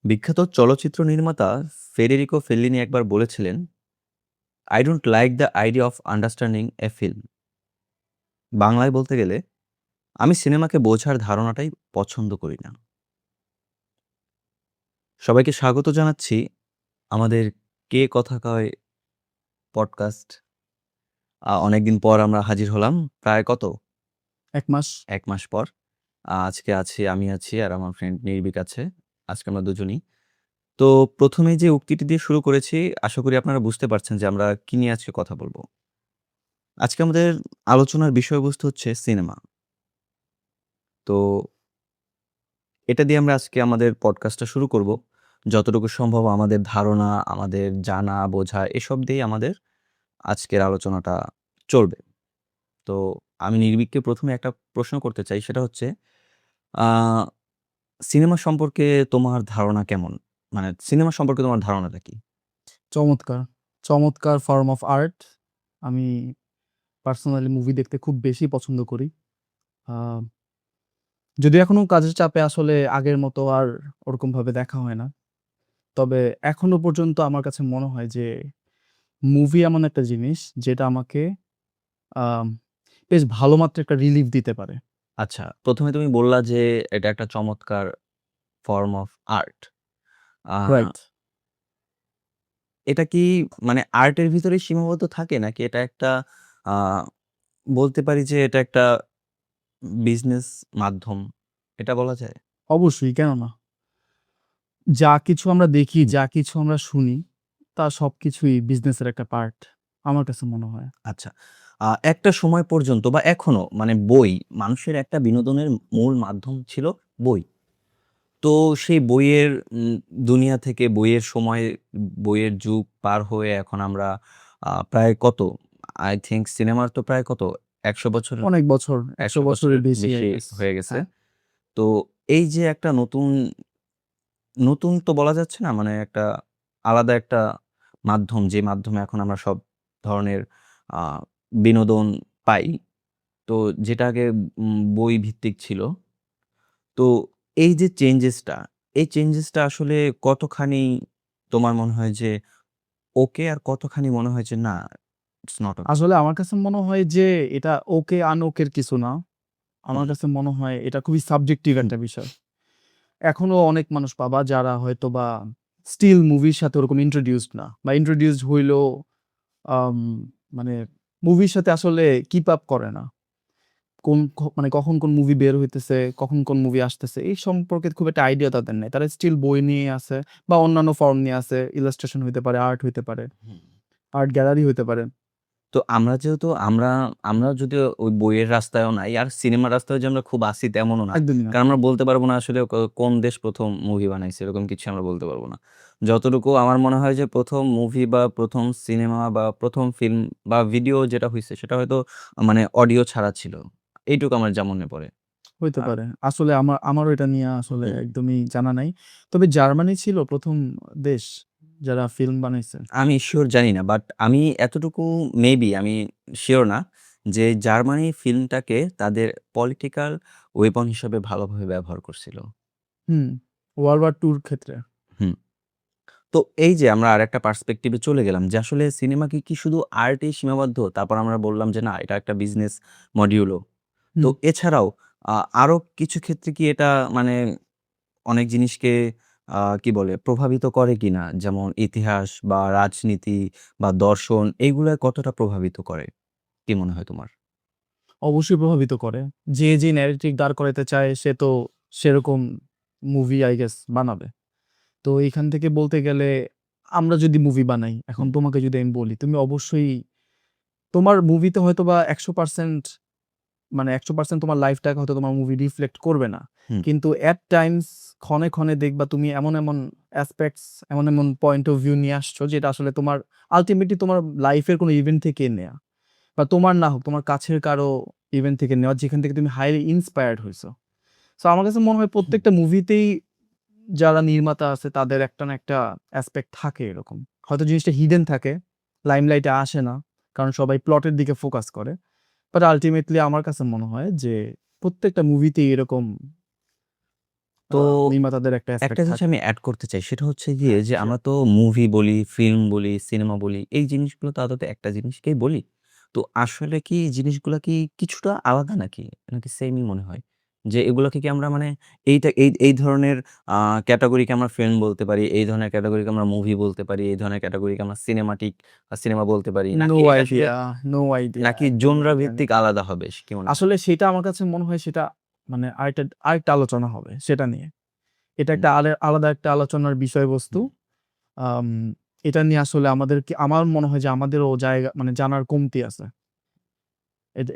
বিখ্যাত চলচ্চিত্র নির্মাতা ফেডেরিকো ফেল্লিনি একবার বলেছিলেন, "I don't like the idea of understanding A film." বাংলায় বলতে গেলে, "আমি সিনেমাকে বোঝার ধারণাটাই পছন্দ করি না।" সবাইকে স্বাগত জানাচ্ছি আমাদের কে কথা কয় পডকাস্ট। অনেকদিন পর আমরা হাজির হলাম। প্রায় কত? ১ মাস। ১ মাস পর। আজকে আমি আছি আর আমার ফ্রেন্ড নির্ভীক আছে। আজকে আমরা দুজনই। তো ১ম এই যে উক্তিটি দিয়ে শুরু করেছি, আশা করি আপনারা বুঝতে পারছেন যে আমরা কি নিয়ে আজকে কথা বলব। আজকে আমাদের আলোচনার বিষয়বস্তু হচ্ছে সিনেমা। তো এটা দিয়ে আমরা আজকে আমাদের পডকাস্টটা শুরু করব। যতটুকু সম্ভব আমাদের ধারণা, আমাদের জানা, বোঝা এসব দিয়েই আমাদের আজকের আলোচনাটা চলবে। তো আমি নির্ভীককে ১ম এ একটা প্রশ্ন করতে চাই, সেটা হচ্ছে আ সিনেমা সম্পর্কে তোমার ধারণা কেমন? মানে সিনেমা সম্পর্কে তোমার ধারণাটা কি? চমৎকার, চমৎকার ফর্ম অফ আর্ট। আমি পার্সোনালি মুভি দেখতে খুব বেশি পছন্দ করি। আ যদিও এখনো কাজের চাপে আসলে আগের মতো আর ওরকমভাবে দেখা হয় না। তবে এখনো পর্যন্ত আমার কাছে মনে হয় যে মুভি এমন একটা জিনিস যেটা আমাকে আম বেশ ভালো মাত্রায় একটা রিলিফ দিতে পারে। আচ্ছা, ১ম এ তুমি বললা যে এটা একটা চমৎকার form of art. A right. এটা কি মানে আর্টের ভিতরেই সীমাবদ্ধ থাকে? নাকি এটা একটা আ বলতে পারি যে এটা একটা বিজনেস মাধ্যম, এটা বলা যায়? অবশ্যই, কেন না? যা কিছু আমরা দেখি, হুম। যা কিছু আমরা শুনি, তা সবকিছুই বিজনেসের একটা পার্ট। আমার কাছে মনে হয়। আচ্ছা। একটা সময় পর্যন্ত বা এখনো মানে বই, মানুষের একটা বিনোদনের মূল মাধ্যম ছিল বই। তো সেই বইয়ের দুনিয়া থেকে বইয়ের সময়, বইয়ের যুগ পার হয়ে এখন আমরা প্রায় কত? আই থিংক সিনেমার তো প্রায় কত? ১০০ বছর, অনেক বছর, ১০০ ১০০ বছরের বছরের বেশি বেশি I গেস। হয়ে গেছে। হ্যাঁ। তো এই যে একটা নতুন, নতুন তো বলা যাচ্ছে না, মানে একটা আলাদা একটা মাধ্যম, যে মাধ্যমে এখন আমরা সব ধরনের আ বিনোদন পাই। তো যেটা আগে বই ভিত্তিক ছিল। তো এই যে চেঞ্জেসটা, এই চেঞ্জেসটা আসলে কতখানি তোমার মনে হয় যে ওকে, আর কতখানি মনে হয় যে না, ইটস নট ওকে? আসলে আমার কাছে মনে হয় যে এটা ওকে আনওকের কিছু না। হুম, আমার কাছে মনে হয় এটা খুবই সাবজেক্টিভ হুম, একটা বিষয়। এখনো অনেক মানুষ পাবা যারা হয়তোবা স্টিল মুভির সাথে ওরকম ইন্ট্রোডিউসড না বা ইন্ট্রোডিউসড হইলেও আম মানে মুভির সাথে আসলে কিপ আপ করে না। মানে কখন কোন মুভি বের হইতেছে, কখন কোন মুভি আসতেছে এই সম্পর্কে খুব একটা আইডিয়া তাদের নাই। তারা স্টিল বই নিয়ে আছে বা অন্যান্য ফর্ম নিয়ে আছে। ইলাস্ট্রেশন হইতে পারে, আর্ট হইতে পারে, হুম। আর্ট গ্যালারি হইতে পারে। তো আমরা যেহেতু আমরা যদিও ওই বইয়ের রাস্তায়ও নাই, আর সিনেমার রাস্তায়ও যে আমরা খুব আছি তেমনও না। একদমই না। কারণ আমরা বলতে পারব না আসলে কোন দেশ ১ম মুভি বানাইছে, এরকম কিছু আমরা বলতে পারব না। যতটুকু আমার মনে হয় যে ১ম মুভি বা ১ম সিনেমা বা ১ম ফিল্ম বা ভিডিও যেটা হইছে সেটা হয়তো মানে অডিও ছাড়া ছিল। এইটুকু আমার যা মনে পড়ে। হইতে আর পারে। আসলে আমারও এটা নিয়ে আসলে হুম, একদমই জানা নাই। তবে জার্মানি ছিল ১ম দেশ যারা ফিল্ম বানাইছে। আমি সিউর জানি না। বাট আমি এতটুকু মেবি আমি সিউর না যে জার্মানি ফিল্মটাকে তাদের পলিটিক্যাল ওয়েপন হিসেবে ভালোভাবে ব্যবহার করছিল। হুম, ওয়ার্ল্ড ওয়ার 2 র ক্ষেত্রে। হুম। তো এই যে আমরা আরেকটা পার্সপেক্টিভ এ চলে গেলাম যে আসলে সিনেমা কি শুধু আর্টেই সীমাবদ্ধ? তারপর আমরা বললাম যে না, এটা একটা বিজনেস মডিউলও। তো হুম, এছাড়াও আরো কিছু ক্ষেত্রে কি এটা মানে অনেক জিনিসকে কি বলে প্রভাবিত করে কিনা? যেমন ইতিহাস বা রাজনীতি বা দর্শন, এগুলা কতটা প্রভাবিত করে? কি মনে হয় তোমার? অবশ্যই প্রভাবিত করে। যে ন্যারেটিভ দাঁড় করাইতে চায় সে তো সেরকম মুভি I গেস বানাবে। তো এইখান থেকে বলতে গেলে আমরা যদি মুভি বানাই, এখন হুম, তোমাকে যদি আমি বলি, তুমি অবশ্যই তোমার মুভিতে হয়তোবা ১০০% মানে ১০০% তোমার লাইফটাকে হয়তো তোমার মুভি রিফ্লেক্ট করবে না। হুম, কিন্তু এট টাইমস ক্ষণে, ক্ষণে দেখবা তুমি এমন অ্যাসপেক্টস, এমন পয়েন্ট অফ ভিউ নিয়ে আসছো যেটা আসলে তোমার আল্টিমেটলি তোমার লাইফের কোনো ইভেন্ট থেকে নেয়া। বা তোমার না হোক, তোমার কাছের কারো ইভেন্ট থেকে নেওয়া যেখান থেকে তুমি হাইলি ইন্সপায়ার্ড হইছো। সো আমার কাছে মনে হয় হুম, প্রত্যেকটা মুভিতেই যারা নির্মাতা আছে তাদের একটা না একটা অ্যাসপেক্ট থাকে এরকম। হয়তো জিনিসটা হিডেন থাকে, লাইমলাইটে আসে না। কারণ সবাই প্লটের দিকে ফোকাস করে। বাট আল্টিমেটলি আমার কাছে মনে হয় যে প্রত্যেকটা মুভিতেই এরকম তো নির্মাতাদের একটা একটা অ্যাসপেক্ট জিনিস থাকে। আমি এড করতে চাই সেটা হচ্ছে গিয়ে হ্যাঁ, যে শিওর। আমরা তো মুভি বলি, ফিল্ম বলি, সিনেমা বলি এই জিনিসগুলো তো আদতে একটা জিনিসকেই বলি। তো আসলে কি জিনিসগুলা কি কিছুটা আলাদা নাকি? নাকি সেমই মনে হয়? যে এগুলোকে কি আমরা মানে এই ধরনের আ ক্যাটেগরিকে আমরা ফিল্ম বলতে পারি, এই ধরনের ক্যাটেগরিকে আমরা মুভি বলতে পারি, এই ধরনের ক্যাটেগরিকে আমরা সিনেমা বলতে পারি। নো নাকি এটা আসলে আইডিয়া, নো আইডিয়া নাকি একদমই জনরা জানি ভিত্তিক না। আলাদা হবে? কি মনে হয়? আসলে সেটা আমার কাছে মনে হয় সেটা মানে আরেকটা আলোচনা হবে সেটা নিয়ে। এটা হুম, একটা আলাদা একটা আলোচনার বিষয়বস্তু। হুম, আম এটা নিয়ে আসলে আমার মনে হয় যে আমাদেরও জায়গা মানে জানার কমতি আছে।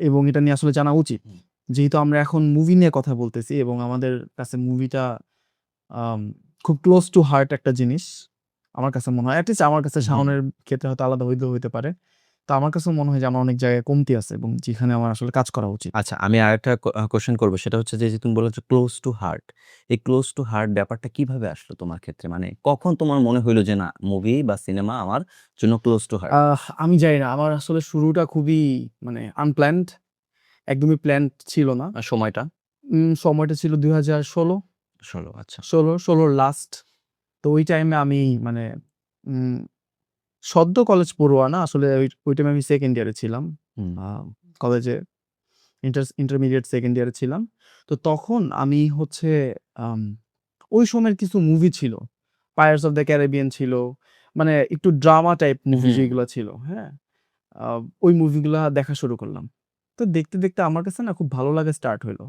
এবং এটা নিয়ে আসলে জানা উচিত। হুম, যেহেতু আমরা এখন মুভি নিয়ে কথা বলতেছি এবং আমাদের কাছে মুভিটা আম খুব ক্লোজ টু হার্ট একটা জিনিস। আমার কাছে মনে হয়। এট লিস্ট আমার কাছে হুম, হুম। শাওনের ক্ষেত্রে হয়তো আলাদা হইলেও হইতে পারে। তো আমার কাছেও মনে হয় যে আমার অনেক জায়গায় কমতি আছে এবং যেখানে আমার আসলে কাজ করা উচিত। আচ্ছা, আমি আরেকটা কোয়েশ্চেন করব। সেটা হচ্ছে যে, তুমি বললে যে ক্লোজ টু হার্ট। এই ক্লোজ টু হার্ট ব্যাপারটা কিভাবে আসলো তোমার ক্ষেত্রে? মানে কখন তোমার মনে হইলো যে, না মুভি বা সিনেমা আমার জন্য ক্লোজ টু হার্ট? আমি জানি না। আমার আসলে শুরুটা খুবই মানে আনপ্ল্যান্ড। একদমই প্ল্যান্ড ছিল না। সময়টা? সময়টা ছিল ২০১৬, ১৬ আচ্ছা। ১৬ র লাস্ট। তো ওই টাইমে আমি মানে উম সদ্য কলেজ পড়ুয়া না আসলে ওই টাইমে আমি 2nd ইয়ারে ছিলাম। হুম, আ কলেজে ইন্টারমিডিয়েট 2nd ইয়ারে ছিলাম। তো তখন আমি হচ্ছে আম ওই সময়ের কিছু মুভি ছিল। 'পাইরেটস অফ দ্য ক্যারিবিয়ান' ছিল। মানে একটু ড্রামা টাইপ মুভি হুম। যেগুলা ছিল, হ্যাঁ? আ ওই মুভিগুলা দেখা শুরু করলাম। তো দেখতে আমার কাছে না খুব ভালো লাগা স্টার্ট হইলো।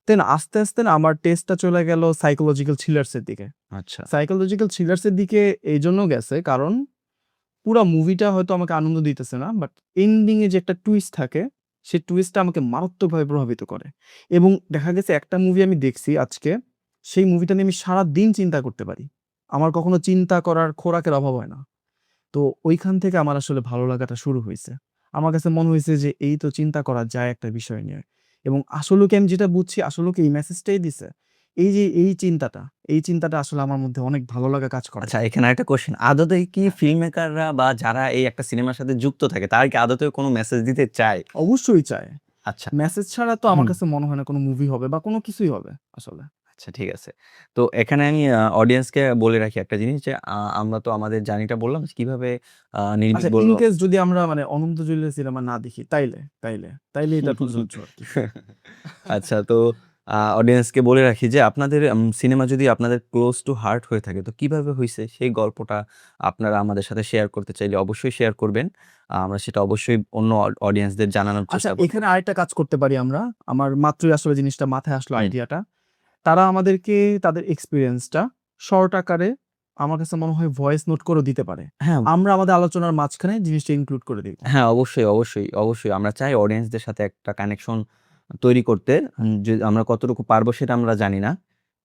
দেন আস্তে না আমার টেস্টটা চলে গেল সাইকোলজিক্যাল থ্রিলারস এর দিকে। আচ্ছা। সাইকোলজিক্যাল থ্রিলারস এর দিকে এইজন্য গেছে কারণ পুরা মুভিটা হয়তো আমাকে আনন্দ দিতেছে না। বাট এন্ডিং এ যে একটা টুইস্ট থাকে, সেই টুইস্টটা আমাকে মারাত্মকভাবে প্রভাবিত করে। এবং দেখা গেছে একটা মুভি আমি দেখছি আজকে, সেই মুভিটা নিয়ে আমি সারাদিন চিন্তা করতে পারি। আমার কখনো চিন্তা করার খোরাকের অভাব হয় না। তো ঐখান থেকে আমার আসলে ভালো লাগাটা শুরু হইছে। আমার কাছে মনে হইছে যে এই তো চিন্তা করা যায় একটা বিষয় নিয়ে। এবং আসলেও কি আমি যেটা বুঝছি আসলেও কি এই মেসেজটাই দিছে। এই যে এই চিন্তাটা আসলে আমার মধ্যে অনেক ভালো লাগা কাজ করে। আচ্ছা, এখানে আরেকটা কোয়েশ্চেন। আদতে কি হ্যাঁ, ফিল্ম মেকাররা বা যারা এই একটা সিনেমার সাথে যুক্ত থাকে, তারা কি আদতেও কোনো মেসেজ দিতে চায়? অবশ্যই চায়। আচ্ছা। মেসেজ ছাড়া তো আমার হুম। কাছে মনে হয় না কোনো মুভি হবে বা কোনো কিছুই হবে আসলে। আচ্ছা ঠিক আছে। তো এখানে আমি অডিয়েন্সকে বলে রাখি একটা জিনিস যে আমরা তো আমাদের জার্নিটা বললাম যে কিভাবে নির্ভীক আচ্ছা বলল ইন কেস যদি আমরা মানে অনন্ত জলিলের সিনেমা না দেখি তাইলে এটা প্রযোজ্য আরকি। আচ্ছা তো অডিয়েন্সকে বলে রাখি যে আপনাদের সিনেমা যদি আপনাদের ক্লোজ টু হার্ট হয়ে থাকে তো কিভাবে হইছে সেই গল্পটা আপনারা আমাদের সাথে শেয়ার করতে চাইলে অবশ্যই শেয়ার করবেন। আমরা সেটা অবশ্যই অন্য অডিয়েন্সদের জানানোর আচ্ছা চেষ্টা করব। এখানে আরেকটা কাজ করতে পারি আমরা। আমার মাত্রই আসলে জিনিসটা মাথায় আসলো হুম। আইডিয়াটা। তারা আমাদেরকে তাদের এক্সপেরিয়েন্সটা শর্ট আকারে আমার কাছে মনে হয় ভয়েস নোট করেও দিতে পারে। হ্যাঁ, আমরা আমাদের আলোচনার মাঝখানে জিনিসটা ইনক্লুড করে দিব। হ্যাঁ, অবশ্যই। আমরা চাই অডিয়েন্সদের সাথে একটা কানেকশন তৈরি করতে। যে আমরা কতটুকু পারবো সেটা আমরা জানি না।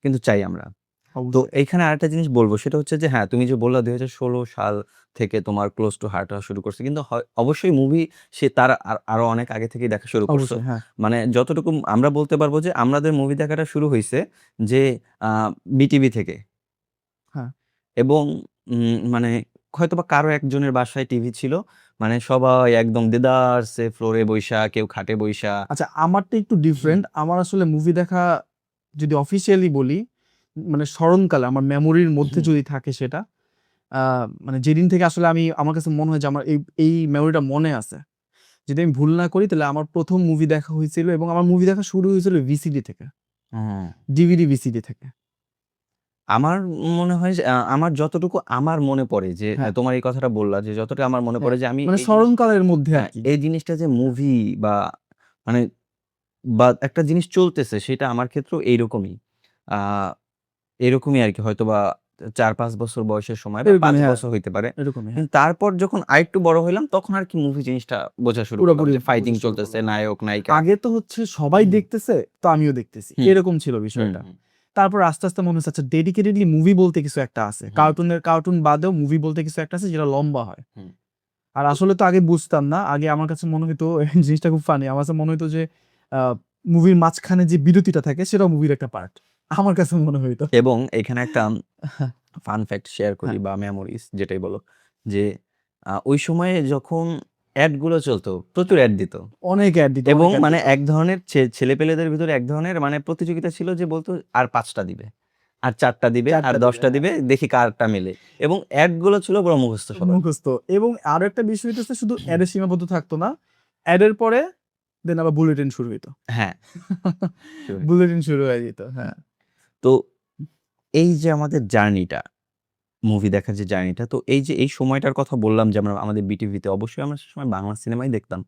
কিন্তু চাই আমরা। তো অবশ্যই। এইখানে আরেকটা জিনিস বলব সেটা হচ্ছে যে হ্যাঁ, তুমি যে বললা ২০১৬ সাল থেকে তোমার ক্লোজ টু হার্ট হওয়া শুরু করছে। কিন্তু অবশ্যই মুভি সে তার আরো অনেক আগে থেকেই দেখা শুরু করছো। অবশ্যই, হ্যাঁ, মানে যতটুকু আমরা বলতে পারবো যে আমাদের মুভি দেখাটা শুরু হইছে যে আ বিটিভি থেকে। হ্যাঁ। এবং মানে হয়তোবা কারো একজনের বাসায় টিভি ছিল। মানে সবাই একদম দেদারসে ফ্লোরে বইসা, কেউ খাটে বইসা আচ্ছা আমারটা একটু ডিফারেন্ট। আমার আসলে মুভি দেখা যদি অফিসিয়ালি বলি, মানে স্মরণকালে আমার মেমোরির মধ্যে হুম, যদি থাকে সেটা, আ মানে যেদিন থেকে আসলে আমার কাছে মনে হয় যে আমার এই মেমোরিটা মনে আছে। যদি আমি ভুল না করি তাহলে আমার ১ম মুভি দেখা হয়েছিল এবং আমার মুভি দেখা শুরু হয়েছিল ভিসিডি থেকে। হুম। ডিভিডি, ভিসিডি থেকে। আমার মনে হয় যে আমার যতটুকু আমার মনে পড়ে যে হ্যাঁ, তোমার এই কথাটা বললা যে যতটা আমার মনে হ্যাঁ। পড়ে যে আমি মানে এই জিনিস স্মরণকালের মধ্যে হ্যাঁ, আরকি। এই জিনিসটা যে হ্যাঁ, মুভি বা মানে বা একটা জিনিস চলতেছে সেটা আমার ক্ষেত্রেও এইরকমই। আ এরকমই আরকি হয়তোবা ৪-৫ বছর বয়সের সময় বা ৫ এরকমই হ্যাঁ, বছর হইতে পারে। এরকমই হ্যাঁ। কিন্তু তারপর যখন আরেকটু বড় হইলাম তখন আরকি মুভি জিনিসটা বোঝা শুরু করলাম পুরোপুরি যে ফাইটিং বোঝা শুরু চলতেছে, করলাম। হ্যাঁ। নায়ক, নায়িকা আগে তো হচ্ছে সবাই হুম, দেখতেছে, তো আমিও দেখতেছি। হুম, এরকম ছিল হুম, বিষয়টা। হুম, তারপর আস্তে মনে হচ্ছে আচ্ছা ডেডিকেটেডলি মুভি বলতে কিছু একটা আছে। হুম, কার্টুন বাদেও মুভি বলতে কিছু একটা আছে যেটা লম্বা হয়। হুম। আর আসলে তো আগে বুঝতাম না। আগে আমার কাছে মনে হইতো জিনিসটা খুব ফানি। আমার কাছে মনে হইতো যে আ মুভির মাঝখানে যে বিরতিটা থাকে সেটাও মুভির একটা পার্ট। আমার কাছে মনে হইতো। এবং এখানে একটা ফান ফ্যাক্ট শেয়ার করি হ্যাঁ, বা মেমোরিজ যেটাই বলো যে ওই সময়ে যখন এড গুলো চলতো প্রচুর এড দিত। অনেক অ্যাড দিত, এবং অনেক অ্যাড মানে দিত। এক ধরনের ছেলেপেলেদের ভিতরে এক ধরনের মানে প্রতিযোগিতা ছিল যে বলত আর ৫ টা দিবে। আর ৪ টা দিবে ৪ আর টা ১০ দিবে, টা হ্যাঁ। দিবে দেখি কারটা মেলে। এবং অ্যাড গুলো ছিল পুরো মুখস্থ সবার। মুখস্থ। এবং আরো একটা বিষয় হইতেছে শুধু অ্যাডে সীমাবদ্ধ থাকতো না। অ্যাডের পরে দেন আবার বুলেটিন শুরু হইতো। হ্যাঁ, শুরু। বুলেটিন শুরু হয়ে যেত। হ্যাঁ। তো এই যে আমাদের জার্নিটা, মুভি দেখার যে জার্নিটা, তো এই যে এই সময়টার কথা বললাম যে আমরা আমাদের বিটিভিতে অবশ্যই আমরা সে সময় বাংলা সিনেমাই দেখতাম।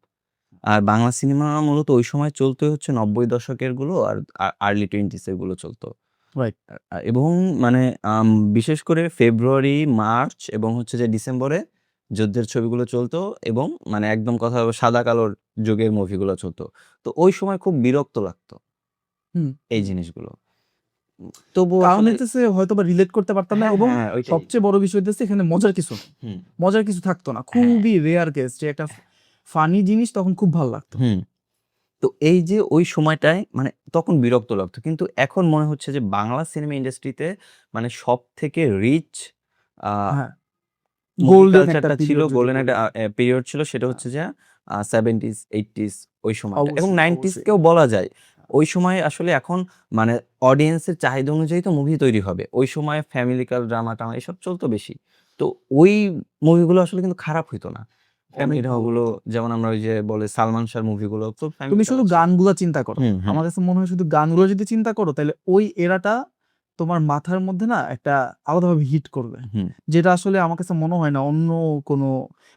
আর বাংলা সিনেমা মূলত ওই সময় চলতো হচ্ছে ৯০ দশকের গুলো আর আর্লি 20s এর গুলো চলতো। রাইট। এবং মানে বিশেষ করে ফেব্রুয়ারি, মার্চ এবং হচ্ছে যে ডিসেম্বরে যুদ্ধের ছবিগুলো চলতো এবং মানে একদম কথা হলো সাদা কালোর যুগের মুভিগুলো চলতো। তো ওই সময় খুব বিরক্ত লাগতো হুম। এই জিনিসগুলো। তবুও কারণ আসলে হইতেছে হয়তোবা রিলেট করতে পারতাম না হ্যাঁ, এবং হ্যাঁ, ওইটাই। সবচেয়ে বড় বিষয় হইতেছে এখানে মজার কিছু নাই। হুম, মজার কিছু থাকতো না। হ্যাঁ, খুবই রেয়ার কেস যে একটা ফানি জিনিস তখন খুব ভাল লাগতো। হুম। তো এই যে ওই সময়টায় মানে তখন বিরক্ত লাগতো। কিন্তু এখন মনে হচ্ছে যে বাংলা সিনেমা ইন্ডাস্ট্রিতে মানে সবথেকে রিচ আ হ্যাঁ। মুভি গোল্ডেন একটা কালচারটা ছিল, পিরিয়ড যদি গোল্ডেন একটা বলি। পিরিয়ড ছিল সেটা হ্যাঁ, হচ্ছে যে 70s, 80s ওই সময়টা এবং অবশ্যই, 90s অবশ্যই। কেও বলা যায়। ওই সময় আসলে এখন মানে অডিয়েন্সের চাহিদা অনুযায়ী তো মুভি তৈরি হবে। ওই সময় ফ্যামিলিক্যাল ড্রামা-ট্রামা এসব চলতো বেশি। তো ওই মুভিগুলো আসলে কিন্তু খারাপ হইতো না। অনেক ফ্যামিলি ভালো ড্রামাগুলো হতো। যেমন আমরা ওই যে বলে সালমান শাহর মুভিগুলো তো তুমি ফ্যামিলি শুধু ড্রামা ছিল। গানগুলা চিন্তা করো। হুম, হুম, আমার কাছে মনে হয় শুধু গানগুলো যদি চিন্তা করো তাইলে ওই এরাটা তোমার মাথার মধ্যে না একটা আলাদাভাবে হিট করবে। হুম, যেটা আসলে আমার কাছে মনে হয় না অন্য কোনো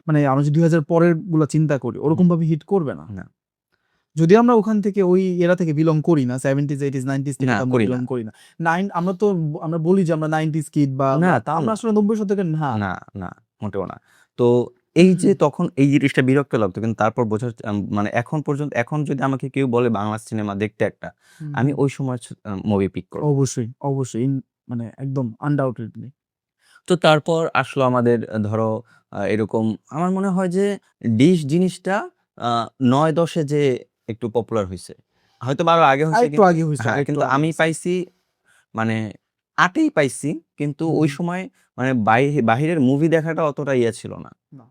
মানে আমরা যদি ২০০০ পরের গুলা চিন্তা করি হুম। ওরকমভাবে হিট করবে না। না, যদি আমরা ওখান থেকে ওই এরা থেকে বিলং করি না 70s, 80s, 90s থেকে না তো আমরা করি না। বিলং করি না। আমরা তো আমরা বলি যে আমরা 90s কিড বা না আমরা তাও আমরা না। আসলে ৯০ শতকের না। না, না, মোটেও না। তো এই যে তখন এই জিনিসটা বিরক্ত লাগতো। কিন্তু তারপর বোঝার মানে এখন পর্যন্ত এখন যদি আমাকে কেউ বলে বাংলা সিনেমা দেখতে একটা, হুম, আমি হুম। ওই সময়ের মুভি পিক করব। অবশ্যই, অবশ্যই। মানে একদম আনডাউটেডলি। তো তারপর আসলো আমাদের ধরো এরকম আমার মনে হয় যে ডিশ জিনিসটা আ ৯-১০ এ যে একটু পপুলার হইছে। হয়তোবা আরো আগে হইছে আরেকটু কিন্তু আগে হইছে, হ্যাঁ, আরেকটু কিন্তু আগে আমি হইছে। পাইছি মানে ৮ এই পাইছি। কিন্তু হুম, ওই হুম। সময় মানে বাহিরের মুভি দেখাটা অতটা ইয়ে ছিল না। না।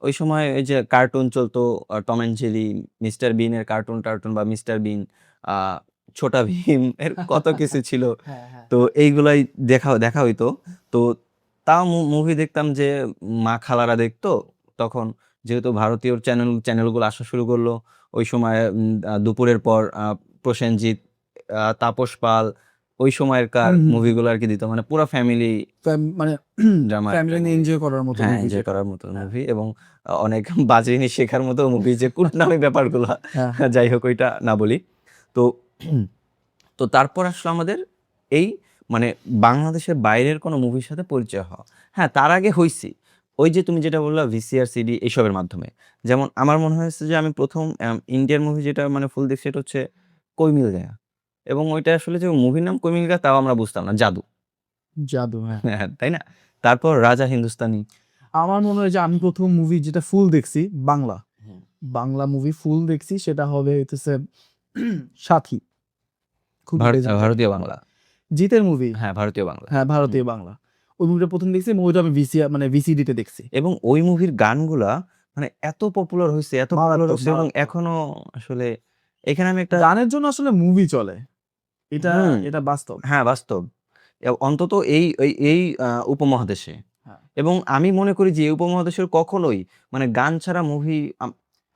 ওই সময় এই যে কার্টুন চলতো টম অ্যান্ড জেরি, মিস্টার বিনের কার্টুন-টার্টুন বা মিস্টার বিন, আ ছোটা ভীম এর কত কিছু ছিল। হ্যাঁ, হ্যাঁ। তো এইগুলাই দেখা দেখা হইতো। তো তাও মুভি দেখতাম যে মা খালারা দেখতো। তখন যেহেতু ভারতীয় চ্যানেলগুলো আসা শুরু করলো। ওই সময় দুপুরের পর প্রসেনজিৎ, তাপস পাল ওই সময়কার হুম, হুম, হুম। মুভিগুলো আরকি দিত। মানে পুরা ফ্যামিলি মানে ড্রামা একটা ফ্যামিলি নিয়ে মুভি। এনজয় করার মতো হ্যাঁ, মুভি এনজয় যেটা। করার মতো হ্যাঁ, মুভি এবং অনেক বাজে জিনিস শেখার মতো মুভি যে কুটনামি ব্যাপারগুলা। হ্যাঁ, হ্যাঁ। যাই হোক ওইটা না বলি। তো তো তারপর আসলো আমাদের এই মানে বাংলাদেশের বাইরের কোনো মুভির সাথে পরিচয় হওয়া। হ্যাঁ, তার আগে হইছি। ওই যে তুমি যেটা বললা ভিসিআর, সিডি এসবের মাধ্যমে। যেমন আমার মনে হয়েছে যে আমি ১ম ইন্ডিয়ান মুভি যেটা মানে ফুল দেখছি সেটা হচ্ছে 'কোই মিল গায়া' এবং ওইটা আসলে যে মুভির নাম 'কোই মিল গায়া' তাও আমরা বুঝতাম না। জাদু। জাদু, হ্যাঁ। হ্যাঁ, তাই না? তারপর 'রাজা হিন্দুস্তানি'। আমার মনে হয় যে আমি ১ম মুভি যেটা ফুল দেখছি বাংলা। হুম। বাংলা মুভি ফুল দেখছি সেটা হবে হইতেছে 'সাথী'। খুবই legendary। ভারতীয় বাংলা। জিতের মুভি। হ্যাঁ, ভারতীয় বাংলা। হ্যাঁ, হুম। ভারতীয় বাংলা। ওই মুভিটা ১ম দেখছি এবং ওইটা আমি মানে ভিসিডি তে দেখছি। এবং ওই মুভির গানগুলা মানে এত পপুলার হইছে, এত পপুলার মারাত্মক, হইছে এবং মারাত্মক। এখনো আসলে এখানে আমি একটা গানের জন্য আসলে মুভি চলে। এটা হুম, এটা বাস্তব। হ্যাঁ, বাস্তব। অন্তত এই উপমহাদেশে। হ্যাঁ। এবং আমি মনে করি যে এই উপমহাদেশের কখনোই মানে গান ছাড়া মুভি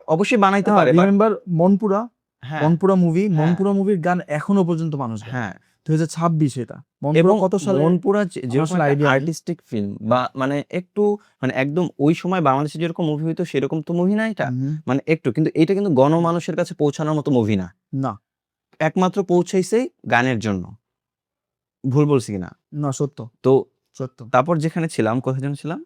অবশ্যই বানাইতে পারে বাট রিমেম্বার মনপুরা? হ্যাঁ, মনপুরা মুভি, হ্যাঁ, মনপুরা মুভির গান এখনো পর্যন্ত মানুষ গায়। হ্যাঁ। ২০২৬ এটা। মনপুরা এবং কত সালে মনপুরা আমার যেরকম আসলে একটা আইডিয়া নেই। আর্টিস্টিক ফিল্ম বা মানে একটু মানে একদম ওই সময় বাংলাদেশে যেরকম মুভি হইতো সেরকম তো মুভি না এটা। হুম, মানে একটু কিন্তু এটা কিন্তু গণমানুষের কাছে পৌঁছানোর মতো মুভি না। না, একমাত্র পৌঁছাইছেই গানের জন্য। ভুল বলছি কিনা? না সত্য, তো সত্য। তারপর যেখানে ছিলাম, কোথায় যেন ছিলাম?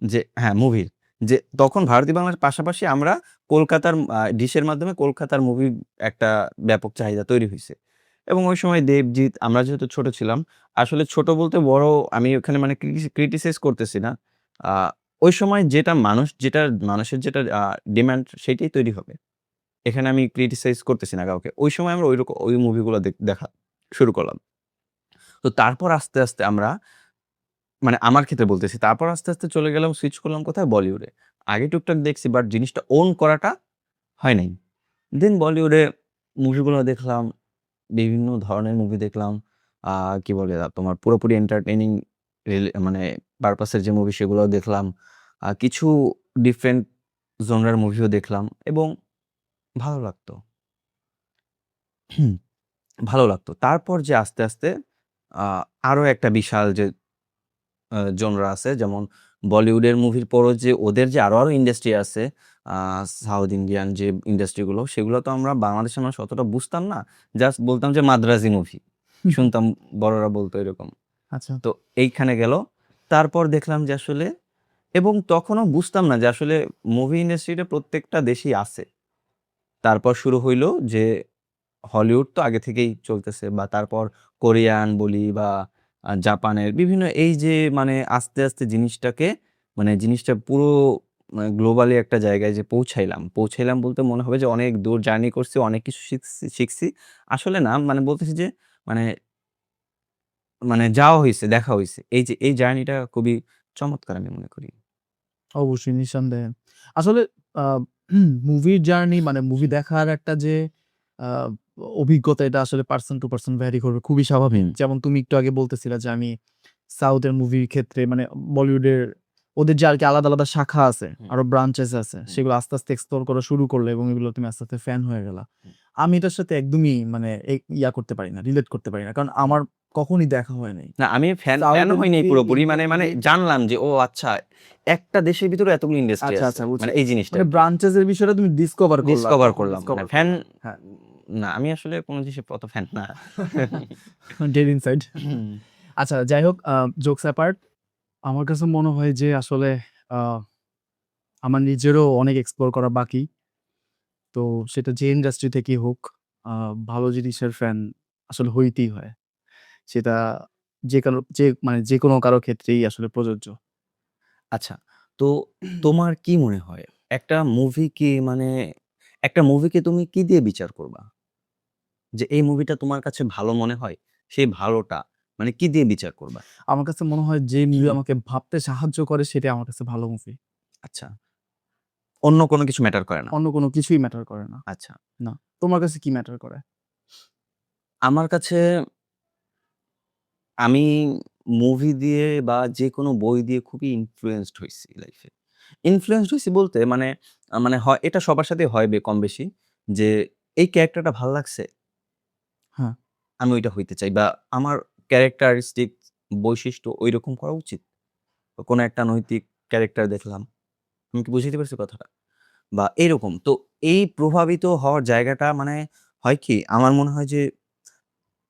যে হ্যাঁ, মুভির। যে তখন ভারতীয় বাংলার পাশাপাশি আমরা কলকাতার ডিশের মাধ্যমে কলকাতার মুভি একটা ব্যাপক চাহিদা তৈরি হইছে। এবং ওই সময় দেবজিৎ আমরা যেহেতু ছোট ছিলাম, আসলে ছোট বলতে বড় আমি ওখানে মানে ক্রিটিসাইজ করতেছি না। আ ওই সময় যেটা মানুষের যেটা ডিমান্ড সেটাই তৈরি হবে। এখানে আমি ক্রিটিসাইজ করতেছি না কাউকে। ওই সময় আমরা ওই মুভিগুলো দেখা শুরু করলাম। তো তারপর আস্তে, আস্তে আমরা মানে আমার ক্ষেত্রে বলতেছি। তারপর আস্তে, আস্তে চলে গেলাম সুইচ করলাম কোথায়? বলিউডে। আগে টুকটাক দেখছি বাট জিনিসটা ওন করাটা হয় নাই। দেন বলিউডে মুভিগুলো দেখলাম, বিভিন্ন ধরনের মুভি দেখলাম। কি বলে তোমার পুরোপুরি এন্টারটেইনিং মানে পারপাসের যে মুভি সেগুলোও দেখলাম। কিছু ডিফারেন্ট জনরার মুভিও দেখলাম এবং ভালো লাগতো। ভালো লাগতো। তারপর যে আস্তে, আস্তে আ আরো একটা বিশাল যে জনরা আছে যেমন বলিউডের মুভির পরও যে ওদের যে আরো ইন্ডাস্ট্রি আছে, আ সাউথ ইন্ডিয়ান যে ইন্ডাস্ট্রি গুলো সেগুলো তো আমরা বাংলাদেশের মানুষ অতটা বুঝতাম না। জাস্ট বলতাম যে মাদ্রাজি মুভি। শুনতাম বড়রা বলতো এরকম। আচ্ছা। তো এইখানে গেল। তারপর দেখলাম যে আসলে এবং তখনও বুঝতাম না যে আসলে মুভি ইন্ডাস্ট্রিটা প্রত্যেকটা দেশেই আছে। তারপর শুরু হইল যে হলিউড তো আগে থেকেই চলতেছে বা তারপর কোরিয়ান বলি বা জাপানের বিভিন্ন এই যে মানে আস্তে, আস্তে জিনিসটাকে মানে জিনিসটা পুরো গ্লোবালি একটা জায়গায় যে পৌঁছাইলাম বলতে মনে হবে যে অনেক দূর জার্নি করছি, অনেক কিছু শিখছি। আসলে না মানে বলতেছি যে মানে মানে যাওয়া হইছে, দেখা হইছে। এই যে এই জার্নিটা খুবই চমৎকার আমি মনে করি। অবশ্যই নিঃসন্দেহে। আসলে আ মুভির জার্নি মানে মুভি দেখার একটা যে আ অভিজ্ঞতা এটা আসলে পারসন টু পারসন ভ্যারি করবে। খুবই স্বাভাবিক। হুম, যেমন তুমি একটু আগে বলতেছিলা যে আমি সাউথের মুভির ক্ষেত্রে মানে বলিউডের ওদের যে আরকি আলাদা, আলাদা শাখা আছে, হুম, আরো ব্রাঞ্চেস আছে। হুম, সেগুলো আস্তে, আস্তে এক্সপ্লোর করা শুরু করলে এবং এগুলো তুমি আস্তে, আস্তে ফ্যান হয়ে গেলা। হুম। আমি এটার সাথে একদমই মানে ইয়া করতে পারি না, রিলেট করতে পারি না। কারণ আমার কখনই দেখা হয় নাই। না আমি ফ্যান সাউথের হই নাই মুভি, পুরোপুরি। মানে ইন্ডিয়ান মানে মুভি জানলাম যে ও আচ্ছা একটা দেশের ভিতরে এতগুলো ইন্ডাস্ট্রি আচ্ছা, আছে। আচ্ছা বুঝছি। মানে এই জিনিসটা মানে আরকি। ব্রাঞ্চেস এর বিষয়টা তুমি ডিসকভার করলা। ডিসকভার তখন করলাম। মানে ডিসকভার ফ্যান করলা। হ্যাঁ। না আমি আসলে কোন জিনিসের অত ফ্যান না। Dead inside. হুম, আচ্ছা যাই হোক জোকস অ্যাপার্ট আমার কাছে মনে হয় যে আসলে আ আমার নিজেরও অনেক এক্সপ্লোর করা বাকি। তো সেটা যে ইন্ডাস্ট্রি থেকেই হোক আ ভালো জিনিসের ফ্যান আসলে হইতেই হয়। সেটা যে মানে যেকোনো কারো ক্ষেত্রেই আসলে প্রযোজ্য। আচ্ছা। তো তোমার কি মনে হয় একটা মুভিকে মানে একটা মুভিকে তুমি কি দিয়ে বিচার করবা? যে এই মুভিটা তোমার কাছে ভালো মনে হয়, সেই ভালোটা মানে কি দিয়ে বিচার করবা? আমার কাছে মনে হয় যে মুভি আমাকে ভাবতে সাহায্য করে সেটাই আমার কাছে ভালো মুভি। আচ্ছা। অন্য কোন কিছু ম্যাটার করে না। অন্য কোনো কিছুই ম্যাটার করে না। আচ্ছা। না। তোমার কাছে কি ম্যাটার করে? আমার কাছে আমি মুভি দিয়ে বা যেকোনো বই দিয়ে খুবই ইনফ্লুয়েন্সড হইছি লাইফে। ইনফ্লুয়েন্সড হইছি বলতে মানে মানে হয় এটা সবার সাথেই হয় কম বেশি যে এই ক্যারেক্টারটা ভাল লাগছে, হ্যাঁ। আমি ওইটা হইতে চাই বা আমার ক্যারেক্টারিস্টিক বৈশিষ্ট্য ঐরকম করা উচিত। কোন একটা নৈতিক ক্যারেক্টার দেখলাম। আমি কি বুঝাইতে পারছি কথাটা? বা এরকম। তো এই প্রভাবিত হওয়ার জায়গাটা মানে হয় কি আমার মনে হয় যে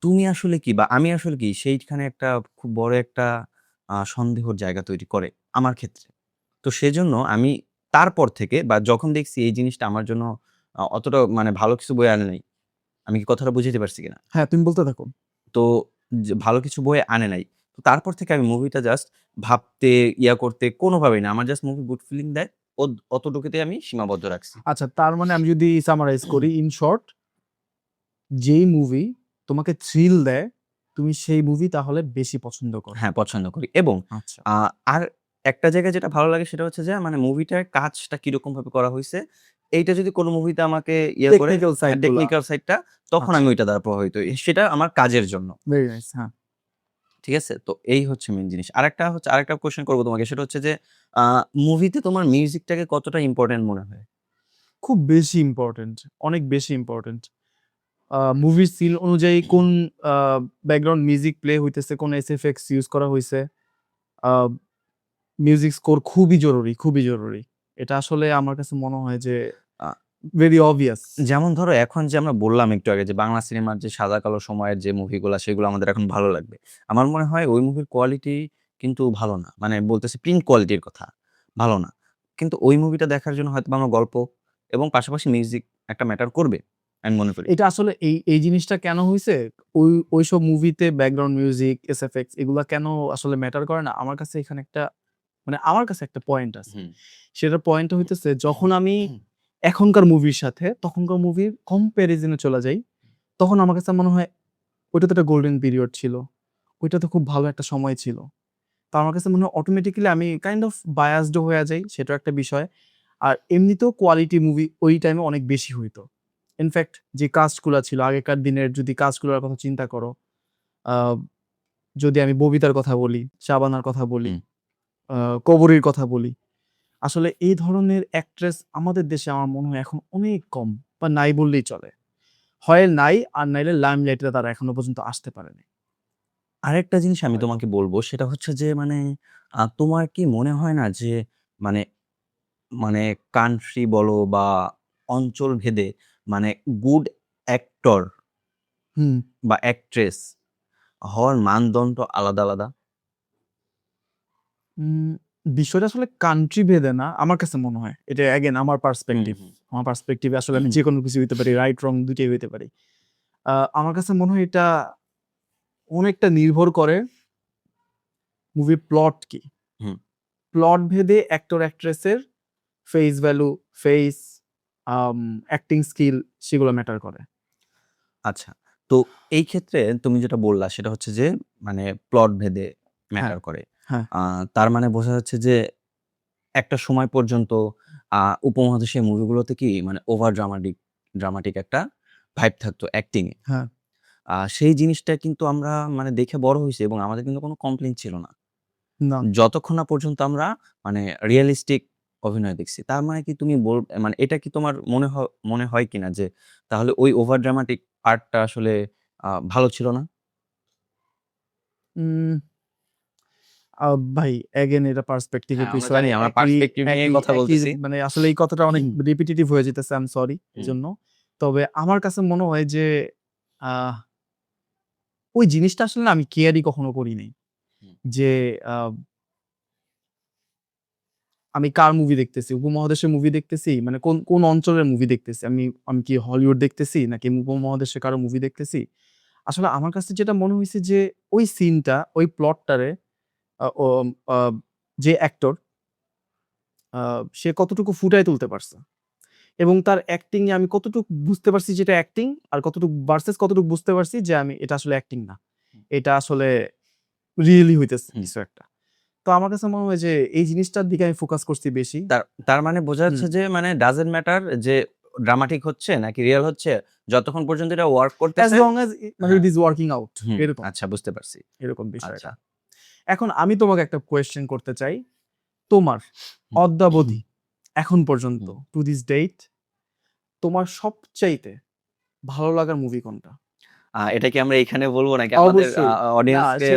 তুমি আসলে কি বা আমি আসলে কি সেইখানে একটা খুব বড় একটা সন্দেহর জায়গা তৈরি করে আমার ক্ষেত্রে। তো সেজন্য আমি তারপর থেকে বা যখন দেখছি এই জিনিসটা আমার জন্য অতটা মানে ভালো কিছু বয়ে আনে নাই। আমি কি কথাটা বুঝাইতে পারছি কিনা? হ্যাঁ, তুমি বলতে থাকো। তো যে ভালো কিছু বয়ে আনে নাই। তো তারপর থেকে আমি মুভিটা জাস্ট ভাবতে, করতে কোনোভাবেই না। আমার জাস্ট মুভি গুড ফিলিং দেয়। অতটুকুতেই আমি সীমাবদ্ধ রাখছি। আচ্ছা তার মানে আমি যদি সামারাইজ করি ইন শর্ট যেই মুভি তোমাকে থ্রিল দেয়, তুমি সেই মুভি তাহলে বেশি পছন্দ করো। হ্যাঁ, পছন্দ করি এবং আচ্ছা। আ আর একটা জায়গায় যেটা ভালো লাগে সেটা হচ্ছে যে মানে মুভিটার কাজটা কিরকমভাবে করা হইছে। এইটা যদি কোন মুভিতে আমাকে করে টেকনিক্যাল সাইড গুলা। টেকনিক্যাল সাইডটা তখন আচ্ছা। আমি ওইটা দ্বারা প্রভাবিত হই। সেটা আমার কাজের জন্য। ভেরি নাইস হ্যাঁ। ঠিক আছে? তো এই হচ্ছে মেইন জিনিস। আরেকটা কোয়েশ্চেন করব তোমাকে সেটা হচ্ছে যে আ মুভিতে তোমার মিউজিকটাকে কতটা ইম্পোর্টেন্ট মনে হয়? খুব বেশি ইম্পোর্টেন্ট, অনেক বেশি ইম্পোর্টেন্ট। মুভির সিন অনুযায়ী কোন আ ব্যাকগ্রাউন্ড মিউজিক প্লে হইতেছে, কোন এসএফএক্স ইউস করা হইছে। আ মিউজিক স্কোর খুবই জরুরি, খুবই জরুরি। এটা আসলে আমার কাছে মনে হয় যে আ ভেরি অবভিয়াস। যেমন ধরো এখন যে আমরা বললাম একটু আগে যে বাংলা সিনেমার যে সাদা কালো সময়ের যে মুভিগুলা সেগুলো আমাদের এখন ভালো লাগবে। আমার মনে হয় ওই মুভির কোয়ালিটি কিন্তু ভালো না। মানে বলতেছি প্রিন্ট কোয়ালিটির কথা, ভালো না। কিন্তু ওই মুভিটা দেখার জন্য হয়তোবা আমার গল্প এবং পাশাপাশি মিউজিক একটা ম্যাটার করবে, আমি মনে করি। এটা আসলে এই জিনিসটা কেন হইছে? ওইসব মুভিতে ব্যাকগ্রাউন্ড মিউজিক, এসএফএক্স এগুলা কেন আসলে ম্যাটার করে না? আমার কাছে এখানে একটা মানে আমার কাছে একটা পয়েন্ট আছে। হুম। সেটার পয়েন্টটা হইতেছে যখন আমি এখনকার মুভির সাথে তখনকার মুভির কম্প্যারিজন এ চলে যাই, তখন আমার কাছে মনে হয় ওইটা তো একটা গোল্ডেন পিরিয়ড ছিল। ওইটা তো খুব ভালো একটা সময় ছিল। তো আমার কাছে মনে হয় অটোমেটিক্যালি আমি কাইন্ড অফ বায়াসড ও হয়ে যাই, সেটাও একটা বিষয়। আর এমনিতেও কোয়ালিটি মুভি ওই টাইমে অনেক বেশি হইতো। ইনফেক্ট যে কাস্ট গুলা ছিল আগেকার দিনের যদি কাস্ট গুলার কথা চিন্তা করো, আ যদি আমি ববিতার কথা বলি, শাবানার কথা বলি, হুম। কবরীর কথা বলি। আসলে এই ধরনের অ্যাক্ট্রেস আমাদের দেশে আমার মনে হয় এখন অনেক কম বা নাই বললেই চলে। হয় নাই আর নাইলে লাইমলাইট এ তারা এখনো পর্যন্ত আসতে পারেনি। আরেকটা জিনিস আমি হয়তো। তোমাকে বলব সেটা হচ্ছে যে মানে তোমার কি মনে হয় না যে মানে মানে কান্ট্রি বলো বা অঞ্চল ভেদে মানে গুড অ্যাক্টর হুম। বা অ্যাক্ট্রেস হওয়ার মানদণ্ড আলাদা, আলাদা? উম বিষয়টা আসলে কান্ট্রি ভেদে না, আমার কাছে মনে হয়। এটা এগেইন আমার হুম, পার্সপেক্টিভ। হুম। আমার পার্সপেক্টিভ এ আসলে আমি হুম, যেকোনো কিছু হইতে পারি। রাইট রং ২ টাই হইতে পারি। আমার কাছে মনে হয় এটা অনেকটা নির্ভর করে মুভির প্লট কি। হুম। প্লট ভেদে অ্যাক্টর অ্যাক্ট্রেসের face value, face, acting skill সেগুলো ম্যাটার করে। আচ্ছা। তো এই ক্ষেত্রে তুমি যেটা বললা সেটা হচ্ছে যে মানে প্লট ভেদে হ্যাঁ, ম্যাটার করে। হ্যাঁ, আ তার মানে বোঝা যাচ্ছে যে একটা সময় পর্যন্ত আ উপমহাদেশের মুভিগুলোতে কি মানে ওভার ড্রামাটিক একটা ভাইব থাকতো অ্যাক্টিং এ। হ্যাঁ। সেই জিনিসটা কিন্তু আমরা মানে দেখে বড় হইছি এবং আমাদের কিন্তু কোনো কমপ্লেইন ছিল না। না। যতক্ষণ না পর্যন্ত আমরা মানে রিয়ালিস্টিক অভিনয় দেখছি। তার মানে কি তুমি মানে এটা কি তোমার মনে হয় কিনা যে তাহলে ওই ওভার ড্রামাটিক পার্টটা আসলে ভালো ছিল না? উম আ ভাই এগেইন এটা পার্সপেক্টিভ এর হ্যাঁ, আমরা বিষয়। জানি আমরা একই পার্সপেক্টিভ নিয়েই একই কথা একই বলতেছি। মানে আসলে এই কথাটা অনেক রিপিটিটিভ হয়ে যেতেছে। আই এম সরি হুম, এজন্য। তবে আমার কাছে মনে হয় যে আহ ওই জিনিসটা আসলে না আমি কেয়ারই কখনো করি নাই। হুম, যে আ আমি কার মুভি দেখতেছি, উপমহাদেশের মুভি দেখতেছি, মানে কোন অঞ্চলের মুভি দেখতেছি। আমি আমি কি হলিউড দেখতেছি নাকি উপমহাদেশের কারো মুভি দেখতেছি। আসলে আমার কাছে যেটা মনে হইছে যে ওই সিনটা, ওই প্লটটারে আ ও আ যে অ্যাক্টর সে কতটুকু ফুটায় তুলতে পারছে। এবং তার অ্যাক্টিং এ আমি কতটুক বুঝতে পারছি যে এটা অ্যাক্টিং আর কতটুক বুঝতে পারছি যে এটা আসলে অ্যাক্টিং না। হুম, এটা আসলে রিয়েলি হইতেছে হুম। কিছু একটা। তো আমার কাছে মনে হয় যে এই জিনিসটার দিকে আমি ফোকাস করছি বেশি। তার তার মানে বোঝা হুম। যাচ্ছে যে মানে ডাজন্ট ম্যাটার যে ড্রামাটিক হচ্ছে নাকি রিয়াল হচ্ছে। যতক্ষণ পর্যন্ত এটা ওয়ার্ক অ্যাজ করতেছে। লং অ্যাজ মানে হ্যাঁ, ইট ইস ওয়ার্কিং আউট হুম, এরকম, আচ্ছা বুঝতে পারছি। এরকম আচ্ছা। বিষয়টা। এখন আমি তোমাকে একটা কোয়েশ্চেন করতে চাই। তোমার হুম, অদ্যাবধি এখন পর্যন্ত হুম। টু দিস ডেট তোমার সবচাইতে ভালো লাগার মুভি কোনটা? এটা কি আমরা এখানে বলবো নাকি আমাদের অবশ্যই। না অডিয়েন্সকে?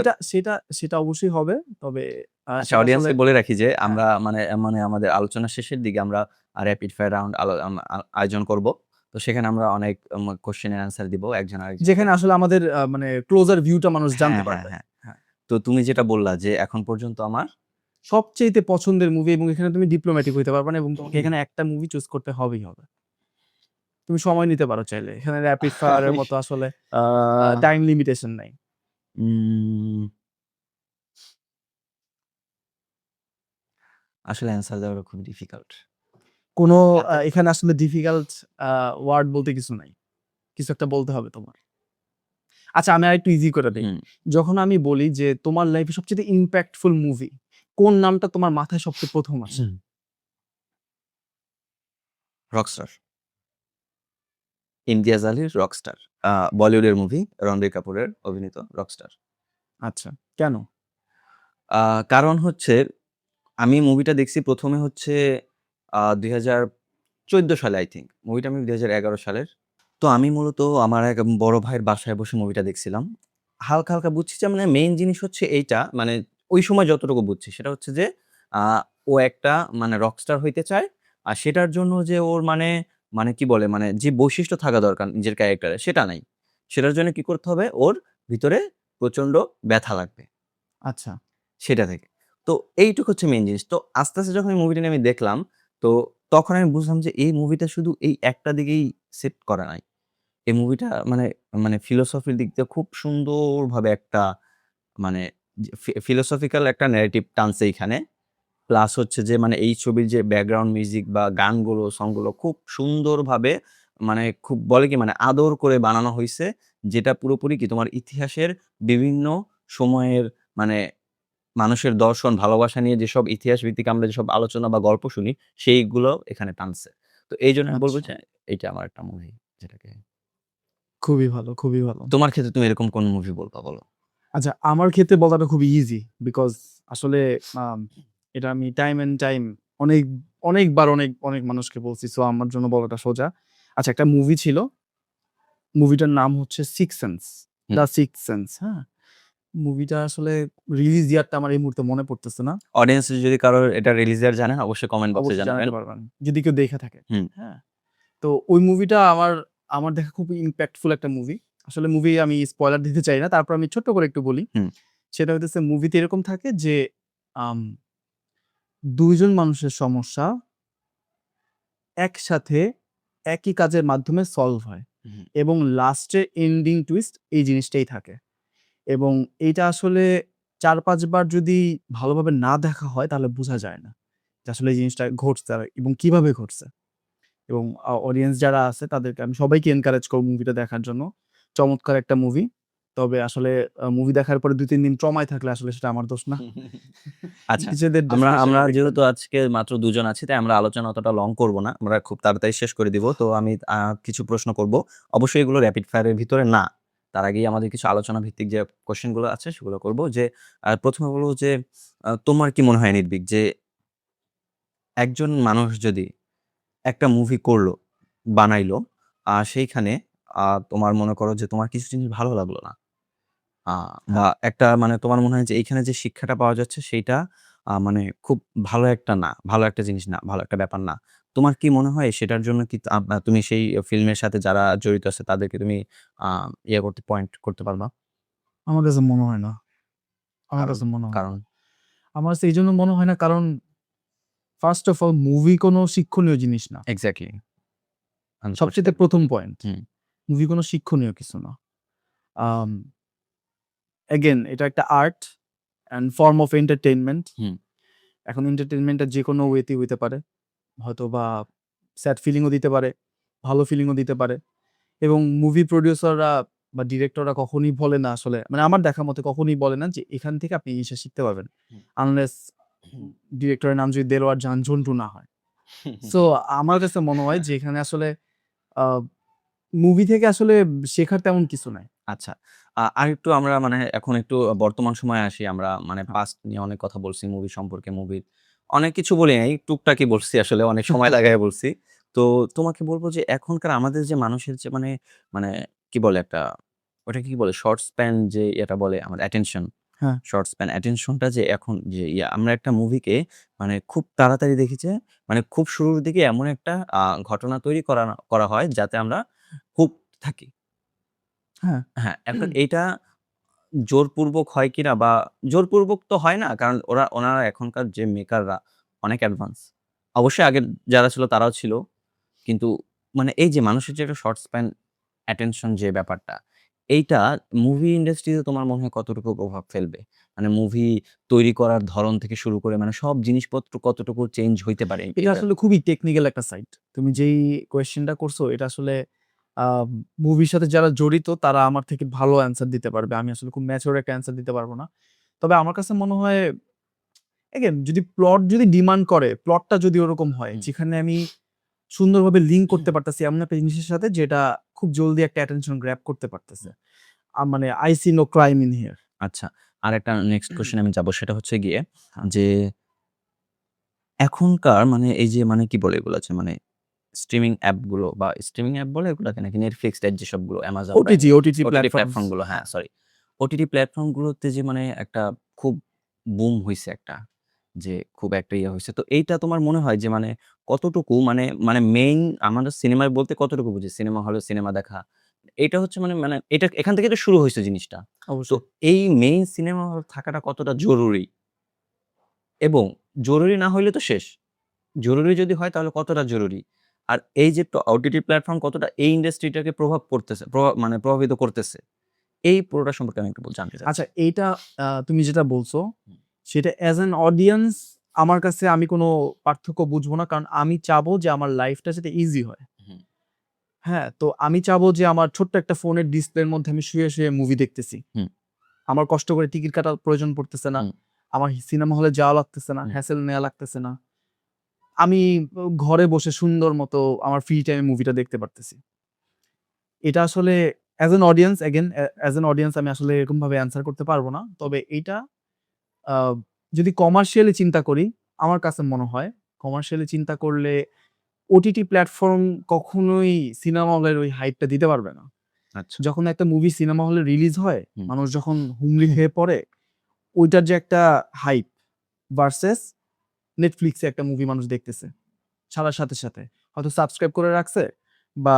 সেটা অবশ্যই হবে। তবে আচ্ছা, সেটা আসলে অডিয়েন্সকে বলে রাখি যে হ্যাঁ, আমরা মানে মানে আমাদের আলোচনার শেষের দিকে আমরা র‍্যাপিড ফায়ার রাউন্ড আলো আম আ আয়োজন করব। তো সেখানে আমরা অনেক কোয়েশ্চেন এর অ্যান্সার দিব একজন আরেকজনকে। যেখানে আসলে আমাদের মানে ক্লোজার ভিউটা মানুষ জানতে হ্যাঁ, হ্যাঁ, পারবে। হ্যাঁ। হ্যাঁ। তো তুমি যেটা বললা যে এখন পর্যন্ত আমার সবচাইতে পছন্দের মুভি এবং এখানে তুমি ডিপ্লোম্যাটিক হইতে পারবা না এবং তোমাকে এখানে একটা মুভি চুজ করতে হবেই হবে। তুমি সময় নিতে পারো চাইলে। এখানে র‍্যাপিড ফায়ার এর আমি মতো আসলে আ টাইম লিমিটেশন নাই। উম আসলে অ্যান্সার দেওয়াটা খুব ডিফিকাল্ট। কোনো এত এখানে আসলে ডিফিকাল্ট আ ওয়ার্ড বলতে কিছু নাই। কিছু একটা বলতে হবে তোমার। আচ্ছা আমি আরেকটু ইজি করে দেই। হুম, যখন আমি বলি যে তোমার লাইফে সবচাইতে ইমপ্যাক্টফুল মুভি, কোন নামটা তোমার মাথায় সবচেয়ে ১ম আসে? হুম, রকস্টার। ইমতিয়াজ আলীর 'রকস্টার'। বলিউডের মুভি রণবীর কাপুরের অভিনীত 'রকস্টার'। আচ্ছা, কেন? আ কারণ হচ্ছে আমি মুভিটা দেখছি ১ম এ হচ্ছে ২০১৪ সালে আই থিংক। মুভিটা আমি ২০১১ সালের। তো আমি মূলত আমার এক বড় ভাইয়ের বাসায় বসে মুভিটা দেখছিলাম। হালকা, হালকা বুঝছি যে মানে মেইন জিনিস হচ্ছে এইটা মানে ওই সময় যতটুকু বুঝছি সেটা হচ্ছে যে আ ও একটা মানে রকস্টার হইতে চায়। আর সেটার জন্য যে ওর মানে, মানে কি বলে মানে যে বৈশিষ্ট্য থাকা দরকার নিজের ক্যারেক্টারে সেটা নাই। সেটার জন্য কি করতে হবে ওর ভিতরে প্রচন্ড ব্যথা লাগবে। আচ্ছা, সেটা থেকে। তো এইটুকু হচ্ছে মেইন জিনিস। তো আস্তে, আস্তে যখন এই মুভিটা নিয়ে আমি দেখলাম, তো তখন আমি বুঝলাম যে এই মুভিটা শুধু এই একটা দিকেই সেট করা নাই। এই মুভিটা মানে মানে ফিলোসফির দিক দিয়ে খুব সুন্দরভাবে একটা মানে যে ফিলোসফিক্যাল একটা ন্যারেটিভ টানছে এইখানে। প্লাস হচ্ছে যে মানে এই ছবির যে ব্যাকগ্রাউন্ড মিউজিক বা গানগুলো, সংগুলো খুব সুন্দরভাবে মানে খুব বলে কি মানে আদর করে বানানো হইছে। যেটা পুরোপুরি কি তোমার ইতিহাসের বিভিন্ন সময়ের মানে মানুষের দর্শন, ভালোবাসা নিয়ে যেসব ইতিহাস ভিত্তিক আমরা যেসব আলোচনা বা গল্প শুনি, সেইগুলো এখানে টানছে। তো এইজন্য আমি বলব আচ্ছা। যে এইটা আমার একটা মুভি যেটাকে। খুবই ভালো, খুবই ভালো। তোমার ক্ষেত্রে তুমি এরকম কোন মুভি বলবা বলো? আচ্ছা, আমার ক্ষেত্রে বলাটা খুবই ইজি বিকজ আসলে আম এটা আমি টাইম অ্যান্ড টাইম অনেক অনেকবার অনেক মানুষকে বলছি। সো আমার জন্য বলাটা সোজা। আচ্ছা, একটা মুভি ছিল। মুভিটার নাম হচ্ছে 'six sense', hmm. 'The six sense', হ্যাঁ? মুভিটা আসলে রিলিজ ইয়ারটা আমার এই মুহূর্তে মনে পড়তেছে না। অডিয়েন্স যদি কারোর এটা রিলিজ ইয়ার জানেন অবশ্যই কমেন্ট বক্সে অবশ্যই জানাবেন। জানাতে পারবেন। যদি কেউ দেখে থাকে। হুম, হ্যাঁ? তো ওই মুভিটা আমার আমার দেখা খুবই ইমপ্যাক্টফুল একটা মুভি। আসলে মুভি আমি স্পয়লার দিতে চাই না। তারপর আমি ছোট্ট করে একটু বলি। হুম, সেটা হইতেছে মুভিতে এরকম থাকে যে আম ২ জন মানুষের সমস্যা একসাথে একই কাজের মাধ্যমে সলভ হয় হুম। এবং লাস্টে এন্ডিং টুইস্ট এই জিনিসটাই থাকে। এবং এইটা আসলে ৪-৫ বার যদি ভালোভাবে না দেখা হয় তাহলে বুঝা যায় না। যে আসলে এই জিনিসটা ঘটছে এবং কিভাবে ঘটছে। এবং অডিয়েন্স যারা আছে তাদেরকে আমি সবাইকে এনকারেজ করব মুভিটা দেখার জন্য। চমৎকার একটা মুভি। তবে আসলে মুভি দেখার পরে ২-৩ দিন ট্রমায় থাকলে আসলে সেটা আমার দোষ না। আচ্ছা, নিজেদের আমরা ডেফিনিশন আমরা এ দেখবেন। যেহেতু আজকে মাত্র ২ জন আছি, তাই আমরা আলোচনা অতটা লং করব না। আমরা খুব তাড়াতাড়ি শেষ করে দিব। তো আমি কিছু প্রশ্ন করব। অবশ্যই এগুলো র‍্যাপিড ফায়ার এর ভিতরে না। তার আগেই আমাদের কিছু আলোচনা ভিত্তিক যে কোয়েশ্চেন গুলো আছে সেগুলো করব। যে ১ম এ বলব যে তোমার কি মনে হয় নির্ভীক যে একজন মানুষ যদি একটা মুভি করলো, বানাইলো, সেইখানে তোমার মনে করো যে তোমার কিছু জিনিস ভালো লাগলো না। আ বা হ্যাঁ, একটা মানে তোমার মনে হয় যে এইখানে যে শিক্ষাটা পাওয়া যাচ্ছে সেইটা মানে খুব ভালো একটা না, ভালো একটা জিনিস না, ভালো একটা ব্যাপার না। তোমার কি মনে হয় সেটার জন্য কি তুমি সেই ফিল্মের সাথে যারা জড়িত আছে তাদেরকে তুমি আ ইয়ে করতে পয়েন্ট করতে পারবা? আমার কাছে মনে হয় না। আমার কারণ কাছে মনে হয় না। কারণ আমার কাছে এইজন্য মনে হয় না কারণ ফার্স্ট অফ অল মুভি কোনো শিক্ষণীয় জিনিস না। এক্সাক্টলি সবচাইতে আনফরচুনেটলি ১ম পয়েন্ট। হুম, মুভি কোনো শিক্ষণীয় কিছু না। আম এগেইন এটা একটা art and form of entertainment. Hmm, এখন এন্টারটেইনমেন্টটা যেকোনো ওয়েতেই হইতে পারে। হয়তোবা স্যাড ফিলিং ও দিতে পারে, ভালো ফিলিং ও দিতে পারে। এবং মুভি প্রোডিউসাররা বা ডিরেক্টররা কখনোই বলে না আসলে মানে আমার দেখা মতে কখনোই বলে না যে এখান থেকে আপনি এই জিনিসটা শিখতে পারবেন। হুম, আনলেস ডিরেক্টরের নাম যদি দেলোয়ার জাহান ঝন্টু না হয়। হুম। সো আমার কাছে মনে হয় যে এখানে আসলে আ মুভি থেকে আসলে শেখার তেমন কিছু নাই। আচ্ছা। আরেকটু আমরা মানে এখন একটু বর্তমান সময়ে আসি। আমরা মানে হ্যাঁ। পাস্ট নিয়ে অনেক কথা বলছি মুভি সম্পর্কে, মুভির অনেক কিছু বলি নাই। টুকটাকি বলছি আসলে অনেক সময় লাগায়ে বলছি। তো তোমাকে বলব যে এখনকার আমাদের যে মানুষের যে মানে, মানে কি বলে একটা ওটাকে কি বলে? শর্ট স্প্যান যে ইয়েটা বলে আমার অ্যাটেনশন, হ্যাঁ, শর্ট স্প্যান অ্যাটেনশন টা যে এখন যে আমরা একটা মুভিকে মানে খুব তাড়াতাড়ি দেখি যে মানে খুব শুরুর দিকে এমন একটা ঘটনা তৈরি করা হয় যাতে আমরা হুকড থাকি। হ্যাঁ। হ্যাঁ, এখন এইটা জোরপূর্বক হয় কিনা বা জোরপূর্বক তো হয় না। কারণ ওনারা এখনকার যে মেকাররা অনেক অ্যাডভান্স। অবশ্যই আগের যারা ছিল তারাও ছিল। কিন্তু মানে এই যে মানুষের যে একটা শর্ট স্প্যান অ্যাটেনশন যে ব্যাপারটা, এইটা মুভি ইন্ডাস্ট্রিতে তোমার মনে হয় কতটুকু প্রভাব ফেলবে? মানে মুভি তৈরি করার ধরন থেকে শুরু করে মানে সব জিনিসপত্র কতটুকু চেঞ্জ হইতে পারে এটা এটা? আসলে খুবই টেকনিক্যাল একটা সাইট। তুমি যেই কোয়েশ্চেনটা করছো এটা আসলে আ মুভির সাথে যারা জড়িত তারা আমার থেকে ভালো অ্যান্সার দিতে পারবে। আমি আসলে খুব ম্যাচিউর একটা অ্যান্সার দিতে পারব না। তবে আমার কাছে মনে হয় এগেইন যদি প্লট যদি ডিমান্ড করে, প্লটটা যদি ওরকম হয় হুম। যেখানে আমি সুন্দরভাবে লিঙ্ক করতে পারতেছি এমন একটা জিনিসের সাথে যেটা খুব জলদি একটা অ্যাটেনশন গ্র্যাব করতে পারতেছে। মানে I see no crime in here. আচ্ছা। আরেকটা নেক্সট কোয়েশ্চেন আমি যাবো সেটা হচ্ছে গিয়ে হ্যাঁ। যে এখনকার মানে এই যে মানে কি বলে এগুলা? যে মানে স্ট্রিমিং অ্যাপ গুলো বা স্ট্রিমিং অ্যাপ বলে এগুলাকে নাকি Netflix টাইপ যেসবগুলো Amazon Prime, OTT OTT platforms. Platform গুলো হ্যাঁ, হ্যাঁ। সরি। ওটিটি প্ল্যাটফর্ম গুলোতে যে মানে একটা খুব বুম হইছে একটা। যে খুব একটা ইয়ে হইছে। তো এইটা তোমার মনে হয় যে মানে কতটুকু মানে মানে মেইন আমাদের সিনেমায় বলতে কতটুকু বুঝি? সিনেমা হলে সিনেমা দেখা। এইটা হচ্ছে মানে মানে এটা এখান থেকে তো শুরু হইছে জিনিসটা। তো অবশ্যই। এই মেইন সিনেমা হল থাকাটা কতটা জরুরি? এবং জরুরি না হইলে তো শেষ। জরুরি যদি হয় তাহলে কতটা জরুরি? আর এই যে ওটিটি প্ল্যাটফর্ম কতটা এই ইন্ডাস্ট্রিটাকে প্রভাব পড়তেছে মানে প্রভাবিত করতেছে? এই পুরোটা সম্পর্কে আমি একটু জানতে চাচ্ছি। আচ্ছা এইটা তুমি যেটা বলছো হুম, সেটা অ্যাজ অ্যান অডিয়েন্স আমার কাছে আমি কোনো পার্থক্য বুঝবো না। কারণ আমি চাবো যে আমার লাইফটা যাতে ইজি হয়। হুম, হ্যাঁ? তো আমি চাবো যে আমার ছোট্ট একটা ফোনের ডিসপ্লের মধ্যে আমি শুয়ে মুভি দেখতেছি। হুম, আমার কষ্ট করে টিকিট কাটার প্রয়োজন পড়তেছে না। হুম, আমার সিনেমা হলে যাওয়া লাগতেছে না, হুম, হ্যাসেল নেয়া লাগতেছে না। আমি ঘরে বসে সুন্দর মতো আমার ফ্রি টাইমে মুভিটা দেখতে পারতেছি। এটা আসলে as an audience as an audience আমি আসলে এরকমভাবে অ্যান্সার করতে পারবো না। তবে এইটা যদি কমার্শিয়ালি চিন্তা করি, আমার কাছে মনে হয় কমার্শিয়ালি চিন্তা করলে ওটিটি প্ল্যাটফর্ম কখনোই সিনেমা হলের ওই হাইপটা দিতে পারবে না। আচ্ছা। যখন একটা মুভি সিনেমা হলে রিলিজ হয়, হুম। মানুষ যখন হুমড়ি খেয়ে পড়ে, ওইটার যে একটা হাইপ ভার্সেস নেটফ্লিক্সে একটা মুভি মানুষ দেখতেছে ছাড়ার সাথে সাথে হয়তো সাবস্ক্রাইব করে রাখছে বা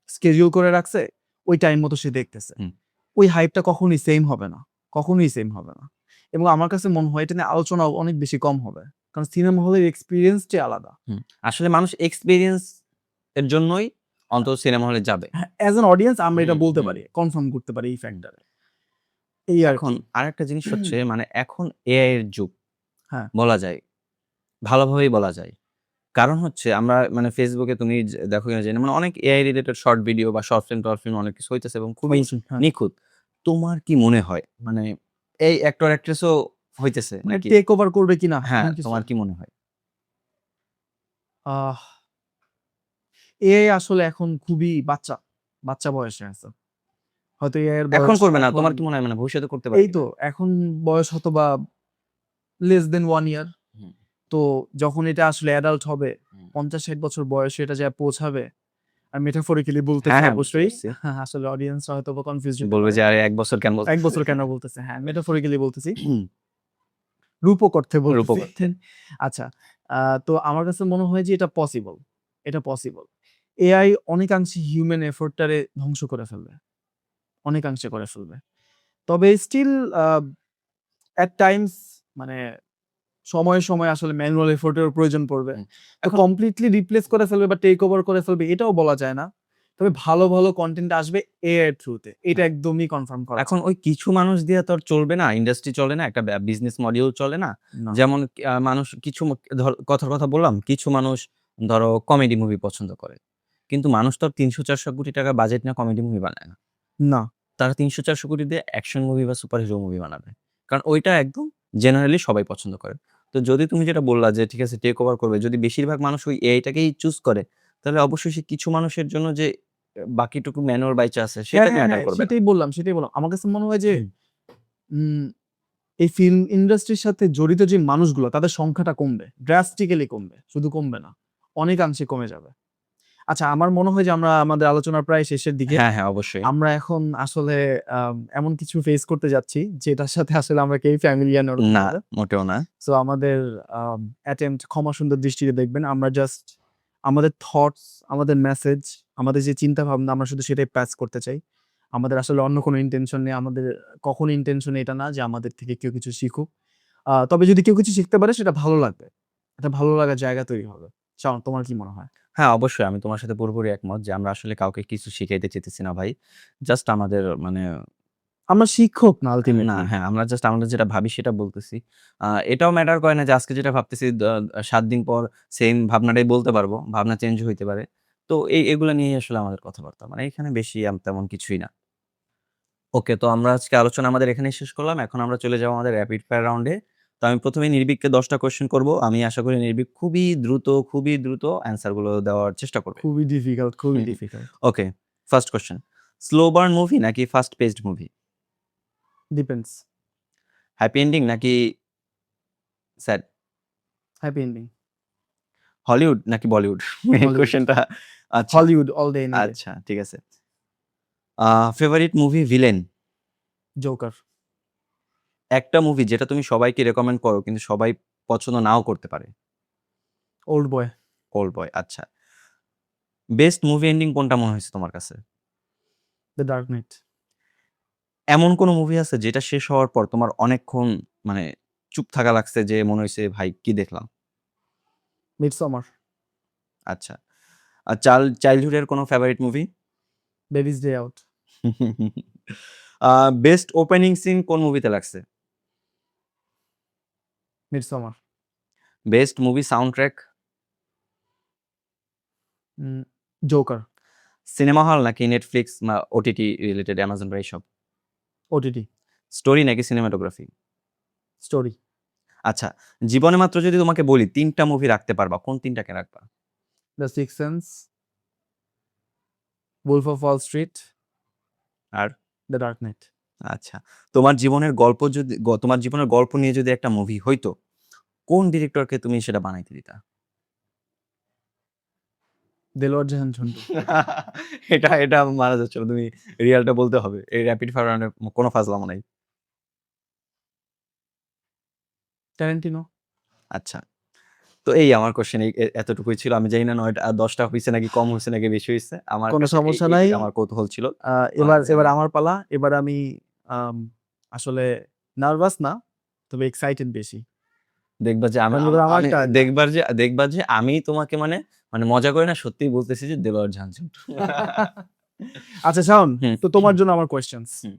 স্কেডিউল করে রাখছে, ওই টাইম মতো সে দেখতেছে। হুম। ওই হাইপটা কখনোই সেম হবে না, কখনোই সেম হবে না। এবং আমার কাছে মনে হয় এটা নিয়ে আলোচনা অনেক বেশি কম হবে, কারণ সিনেমা হলের এক্সপিরিয়েন্সটাই আলাদা। আসলে মানুষ এক্সপেরিয়েন্স এর জন্যই অন্তত সিনেমা হলে যাবে। হ্যাঁ, অ্যাজ অ্যান অডিয়েন্স আমরা এটা বলতে হুম। পারি, কনফার্ম করতে পারি এই ফ্যাক্টরে। এই আর এখন কি। আরেকটা জিনিস হচ্ছে মানে এখন এআই এর যুগ হ্যাঁ। বলা যায়। ভালোভাবেই বলা যায়। কারণ হচ্ছে আমরা মানে ফেসবুকে তুমি দেখো কিনা জানি না, মানে অনেক এআই রিলেটেড শর্ট ভিডিও বা শর্ট ফিল্ম টর্ট ফিল্ম অনেক কিছু হইতেছে এবং খুবই অবশ্যই, হ্যাঁ। নিখুঁত। তোমার কি মনে হয় মানে এই অ্যাক্টর অ্যাক্ট্রেসও হইতেছে মানে নাকি? টেক ওভার করবে কিনা হ্যাঁ, এমন কিছু? তোমার কি মনে হয়? আহ এআই আসলে এখন খুবই বাচ্চা বয়সে আছে। হয়তো এআই এর এখন বয়স করবে না। এখন তোমার কি মনে হয় মানে ভবিষ্যতে করতে পারে এই কিনা? তো এখন বয়স হয়তোবা লেস দেন 1 ইয়ার। হুম, তো যখন এটা আসলে অ্যাডাল্ট হবে, হুম। ৫০-৬০ বছর বয়সে এটা যেয়ে পৌঁছাবে, আমি মেটাফরিক্যালি বলতেছি হ্যাঁ, হ্যাঁ, বুঝতে অবশ্যই। পারছি। আসলে অডিয়েন্সরা হয়তোবা কনফিউজড হতে বলবে পারে। যে আরে ১ বছর কেন ১ বলতেছে? বছর কেন বলতেছে? হ্যাঁ, মেটাফরিক্যালি বলতেছি। রূপক অর্থে বলতেছি। রূপকথা। আচ্ছা, তো আমার কাছে মনে হয় যে এটা পসিবল। এটা পসিবল। এআই অনেকাংশে হিউম্যান এফোর্ট টারে ধ্বংস করে ফেলবে। অনেকাংশে করে ফেলবে। তবে স্টিল আ এট টাইমস মানে সময়ে আসলে ম্যানুয়াল এফোর্ট এরও প্রয়োজন পড়বে। হুম। তো এখন কমপ্লিটলি রিপ্লেস করে ফেলবে বা টেক ওভার করে ফেলবে এটাও বলা যায় না। তবে ভালো কনটেন্ট আসবে এআই এর থ্রুতে। এটা একদমই কনফার্ম করা এখন ওই কিছু মানুষ দিয়ে তো আর চলবে না। ইন্ডাস্ট্রি চলে না। একটা বিজনেস মডিউল চলে না। না। যেমন মানুষ কিছু কথার কথা বললাম, কিছু মানুষ ধরো কমেডি মুভি পছন্দ করে। কিন্তু মানুষ তো আর ৩০০-৪০০ কোটি টাকা বাজেট নিয়ে কমেডি মুভি বানায় না। না। তারা ৩০০-৪০০ কোটি দিয়ে অ্যাকশন মুভি বা সুপার হিরো মুভি বানাবে। কারণ ওইটা একদম জেনারেলি সবাই পছন্দ করে। তো যদি তুমি যেটা বললা যে ঠিক আছে টেক ওভার করবে। যদি বেশিরভাগ মানুষ ওই এআই টাকেই চুজ করে, তাহলে অবশ্যই সে কিছু মানুষের জন্য যে বাকিটুকু ম্যানুয়াল বাইচা আছে সেটা ম্যাটার করবে না। সেটাই বললাম। আমার কাছে মনে হয় যে হুম। উম এই ফিল্ম ইন্ডাস্ট্রির সাথে জড়িত যে মানুষগুলো তাদের সংখ্যাটা কমবে। ড্রাস্টিক্যালি কমবে। শুধু কমবে না। অনেকাংশে কমে যাবে। আচ্ছা, আমার মনে হয় যে আমরা আমাদের আলোচনার প্রায় শেষের দিকে। হ্যাঁ, হ্যাঁ, অবশ্যই। আমরা এখন আসলে এমন কিছু ফেস করতে যাচ্ছি যেটার সাথে আসলে আমরা কেউই ফ্যামিলিয়ার না না, ওরকমভাবে। মোটেও না। সো আমাদের অ্যাটেম্প্ট ক্ষমা সুন্দর দৃষ্টিতে দেখবেন। আমরা জাস্ট আমাদের থটস, আমাদের মেসেজ, আমাদের যে চিন্তাভাবনা আমরা শুধু সেটাই পাস করতে চাই। আমাদের আসলে অন্য কোনো ইনটেনশন নেই। আমাদের কখনো ইনটেনশন এটা না যে আমাদের থেকে কেউ কিছু শিখুক। তবে যদি কেউ কিছু শিখতে পারে সেটা ভালো লাগবে। একটা ভালো লাগার জায়গা তৈরি হবে। শাওন, তোমার কি মনে হয়? হ্যাঁ, অবশ্যই আমি তোমার সাথে পুরোপুরি একমত যে আমরা আসলে কাউকে কিছু শিখাইতে চাইতেছি না ভাই। জাস্ট আমাদের মানে আমরা শিক্ষক না না, আল্টিমেটলি। হ্যাঁ, আমরা জাস্ট আমরা যেটা ভাবি সেটা বলতেছি। এটাও ম্যাটার করে না যে আজকে যেটা ভাবতেছি ৭ দিন পর সেইম ভাবনাটাই বলতে পারবো। ভাবনা চেঞ্জ হইতে পারে। তো এগুলা নিয়েই আসলে আমাদের কথাবার্তা। মানে এখানে বেশি তেমন কিছুই না। ওকে, তো আমরা আজকে আলোচনা আমাদের এখানেই শেষ করলাম। এখন আমরা চলে যাবো আমাদের র‍্যাপিড ফায়ার রাউন্ডে। তো আমি ১ম এই নির্ভীককে ১০ টা কোয়েশ্চেন করব। আমি আশা করি নির্ভীক খুবই দ্রুত অ্যান্সার গুলো দেওয়ার চেষ্টা করবে। খুবই ডিফিকাল্ট, খুবই hmm, hmm. Difficult. Okay, first question. Slow burn movie নাকি fast paced movie? Depends. Happy ending নাকি স্যাড? Happy ending. হলিউড নাকি বলিউড? এই হলিউড। কোয়েশ্চেনটা আচ্ছা, Hollywood all day any day. আচ্ছা, ঠিক আছে। Favourite movie villain? জোকার। একটা মুভি যেটা তুমি সবাইকে রেকমেন্ড করো কিন্তু সবাই পছন্দ নাও করতে পারে। ওল্ড বয়। ওল্ড বয়, আচ্ছা। বেস্ট মুভি এন্ডিং কোনটা মনে হয়েছে তোমার কাছে? The dark night. এমন কোন মুভি আছে যেটা শেষ হওয়ার পর তোমার অনেকক্ষণ মানে চুপ থাকা লাগছে যে মনে হইছে ভাই কি দেখলাম? মিডসমার। আচ্ছা। চাইল্ডহুড এর কোন favourite movie? Baby's Day Out. Best opening scene কোন মুভিতে লাগছে? Midsommar. Best movie sound track? Joker. Cinema hall নাকি নেটফ্লিক্স বা ওটিটি রিলেটেড অ্যামাজন বা এইসব? ওটিটি। স্টোরি নাকি সিনেমাটোগ্রাফি? স্টোরি। আচ্ছা, জীবনে মাত্র যদি তোমাকে বলি ৩ টা মুভি রাখতে পারবা, কোন ৩ টাকে রাখবা? The six sense, Wolf of Wall Street, are the dark night. আচ্ছা। তোমার জীবনের গল্প নিয়ে যদি একটা মুভি হইতো, কোন ডিরেক্টরকে তুমি সেটা বানাইতে দিতা? দেলোয়ার জাহান ঝন্টু। এটা মারা যাচ্ছে না। তুমি রিয়ালটা বলতে হবে। এই র‍্যাপিড ফায়ার রাউন্ডে কোনো ফাজলামো নাই। ট্যারেন্টিনো। আচ্ছা। তো এই আমার কোয়েশ্চেন এতটুকুই ছিল। আমি জানি না ৯ টা ১০ টা হইছে নাকি কম হইছে নাকি বেশি হইছে। আমার কোনো কাছে সমস্যা নাই। এইটা আমার কৌতূহল ছিল। এবার আচ্ছা। আমার পালা। এবার আমি আম আসলে নার্ভাস না, তবে এক্সাইটেড বেশি। দেখবা যে আমি কারণ আম এবার আমার আমি টার্ন না। দেখবা যে আমি তোমাকে মানে মজা করে না সত্যিই বলতেছি যে দেলোয়ার জাহান ঝন্টু। আচ্ছা শাওন, হুম, তো তোমার জন্য আমার কোয়েশ্চেনস। হুম।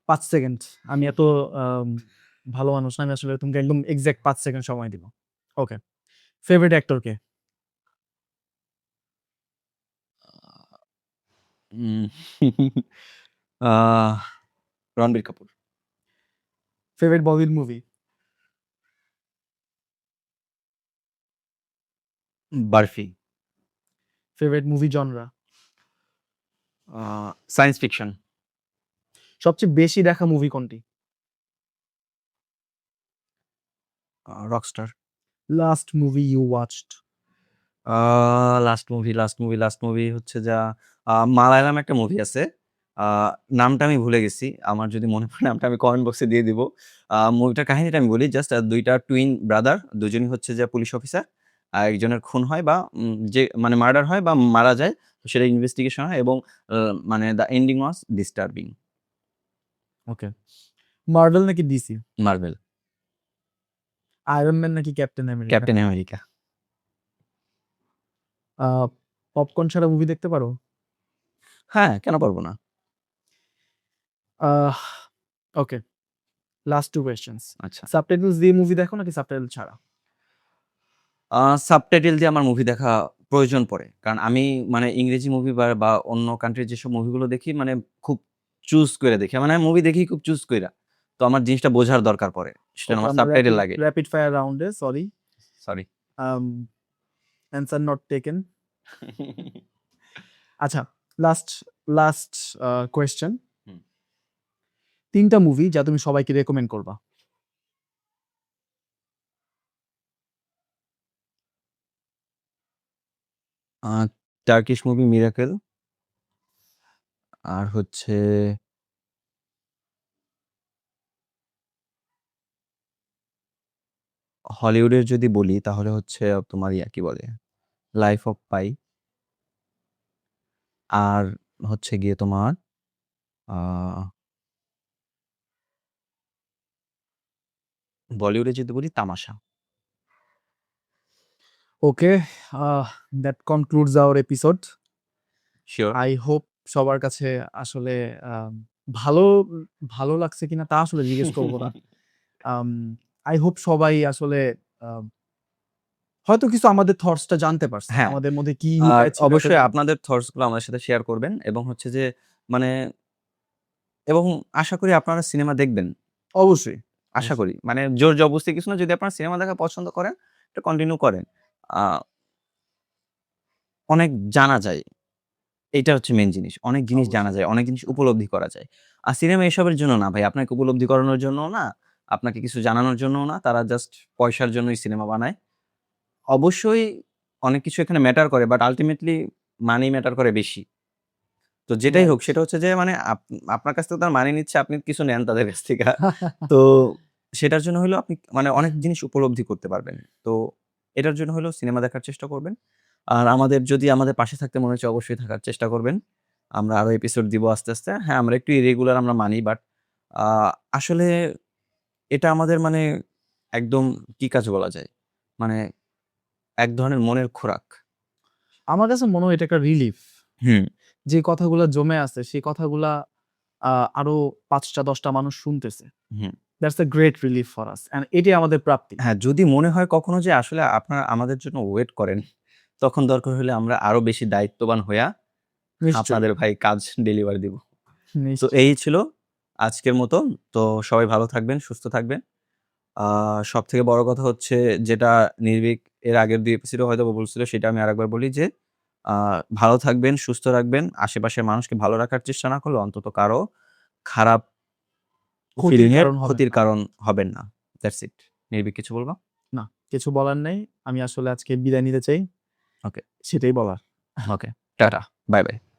৫ সেকেন্ড। আমি এত আম ভালো মানুষ না। আমি আসলে তোমাকে একদম এক্সাক্ট ৫ সেকেন্ড সময় দিব। ওকে। ফেভারিট অ্যাক্টর কে? Um ah Ranbir Kapoor. Favourite Bollywood movie? Barfi. Favourite movie genre? Science fiction. সবচেয়ে বেশি দেখা মুভি কোনটি? Rockstar. Last movie you watched? Last movie হচ্ছে মালায়ালাম একটা মুভি আছে। আ নামটা আমি ভুলে গেছি। আমার যদি মনে পড়ে নামটা আমি কমেন্ট বক্সে দিয়ে দিব। মুভিটার কাহিনীটা আমি বলি জাস্ট ২ টা টুইন ব্রাদার, দুজনই হচ্ছে যে পুলিশ অফিসার। একজনের খুন হয় বা যে মানে মার্ডার হয় বা মারা যায়। তো সেটা ইনভেস্টিগেশন হয় এবং আ মানে the ending was disturbing. Okay. Marvel নাকি ডিসি? মার্ভেল। আয়রন ম্যান নাকি Captain America? Captain America. Uh popcorn ছাড়া মুভি দেখতে পারো? হ্যাঁ, কেন পারব না? Ah okay. Last 2 questions. আচ্ছা। সাবটাইটেলস দিয়ে মুভি দেখো নাকি সাবটাইটেল ছাড়া? সাবটাইটেল দিয়ে আমার মুভি দেখা প্রয়োজন পড়ে। কারণ আমি মানে ইংরেজি মুভি বা অন্য কান্ট্রির যেসব মুভিগুলো দেখি মানে খুব চুজ করে দেখি। মানে আমি মুভি দেখি খুব চুজ কইরা। তো আমার জিনিসটা বোঝার দরকার পড়ে। সেজন্য ওকে, আমার আমরা সাবটাইটেল লাগে। র‍্যাপিড ফায়ার রাউন্ডে sorry. Sorry. Um answer not taken. আচ্ছা, লাস্ট লাস্ট কোয়েশ্চেন। হুম। ৩ টা মুভি যা তুমি সবাইকে রেকমেন্ড করবা। আ টার্কিশ মুভি 'মিরাকেল' আর হচ্ছে হলিউডের যদি বলি তাহলে হচ্ছে তোমার কি বলে? 'লাইফ অফ পাই' আর হচ্ছে গিয়ে তোমার আ বলিউডে যদি বলি 'Tamasha'. Okay, that concludes our episode. Sure. I hope সবার কাছে আসলে আম ভালো ভালো লাগছে কিনা তা আসলে জিজ্ঞেস করব না। আম আই হোপ সবাই আসলে আ হয়তো কিছু আমাদের থটস টা জানতে পারছে। হ্যাঁ। আমাদের মধ্যে কি আর লুকায় ছিল এটা অবশ্যই আপনাদের থটস গুলো আমাদের সাথে শেয়ার করবেন এবং হচ্ছে যে মানে এবং আশা করি আপনারা সিনেমা দেখবেন। অবশ্যই, আশা অবশ্যই। করি। মানে জোর জবরদস্তি কিছু না। যদি আপনারা সিনেমা দেখা পছন্দ করেন, এটা কন্টিনিউ করেন। আ অনেক জানা যায়। এইটা হচ্ছে মেইন জিনিস। অনেক জিনিস জানা অবশ্যই। যায়, অনেক জিনিস উপলব্ধি করা যায়। আর সিনেমা এসবের জন্য না ভাই। আপনাকে উপলব্ধি করানোর জন্যও না, আপনাকে কিছু জানানোর জন্যও না। তারা জাস্ট পয়সার জন্যই সিনেমা বানায়। অবশ্যই অনেক কিছু এখানে ম্যাটার করে বাট আল্টিমেটলি মানি ম্যাটার করে বেশি। তো যেটাই হোক রাইট। সেটা হচ্ছে যে মানে আপনার কাছ থেকে তারা মানি নিচ্ছে, আপনি কিছু নেন তাদের কাছ থেকে। তো সেটার জন্য হইলেও আপনি মানে অনেক জিনিস উপলব্ধি করতে পারবেন। তো এটার জন্য হলেও সিনেমা দেখার চেষ্টা করবেন। আর যদি আমাদের পাশে থাকতে মনে হচ্ছে অবশ্যই থাকার চেষ্টা করবেন। আমরা আরো এপিসোড দিব আস্তে, আস্তে। হ্যাঁ, আমরা একটু ইরেগুলার আমরা মানি বাট আ আসলে এটা আমাদের মানে একদম কি কাজ বলা যায়? মানে এক ধরনের মনের খোরাক। আমার কাছে মনে হয় এটা একটা রিলিফ। হুম, যে কথাগুলা জমে আছে সেই কথাগুলা আ আরো ৫ টা ১০ টা মানুষ শুনতেছে। হুম। That's a great relief for us and এটাই আমাদের প্রাপ্তি। হ্যাঁ, যদি মনে হয় কখনো যে আসলে আপনারা আমাদের জন্য ওয়েট করেন, তখন দরকার হলে আমরা আরো বেশি দায়িত্ববান হইয়া নিশ্চয়ই, আপনাদের ভাই কাজ ডেলিভারি দিব। তো নিশ্চয়ই। এই ছিল আজকের মতো। তো সবাই ভালো থাকবেন, সুস্থ থাকবেন। আ সবথেকে বড় কথা হচ্ছে যেটা নির্ভীক এর আগের ২ এপিসোডে হয়তোবা বলছিল সেটা আমি আরেকবার বলি যে ভালো থাকবেন, সুস্থ রাখবেন। আশেপাশের মানুষকে ভালো রাখার চেষ্টা না করলে অন্তত কারো খারাপ ক্ষতির ফিলিং এর কারণ হবেন ক্ষতির না। কারণ হবেন না। That's it. নির্ভীক কিছু বলবা? না, কিছু বলার নেই। আমি আসলে আজকে বিদায় নিতে চাই। ওকে, সেটাই বলার। ওকে। টাটা। Bye, by.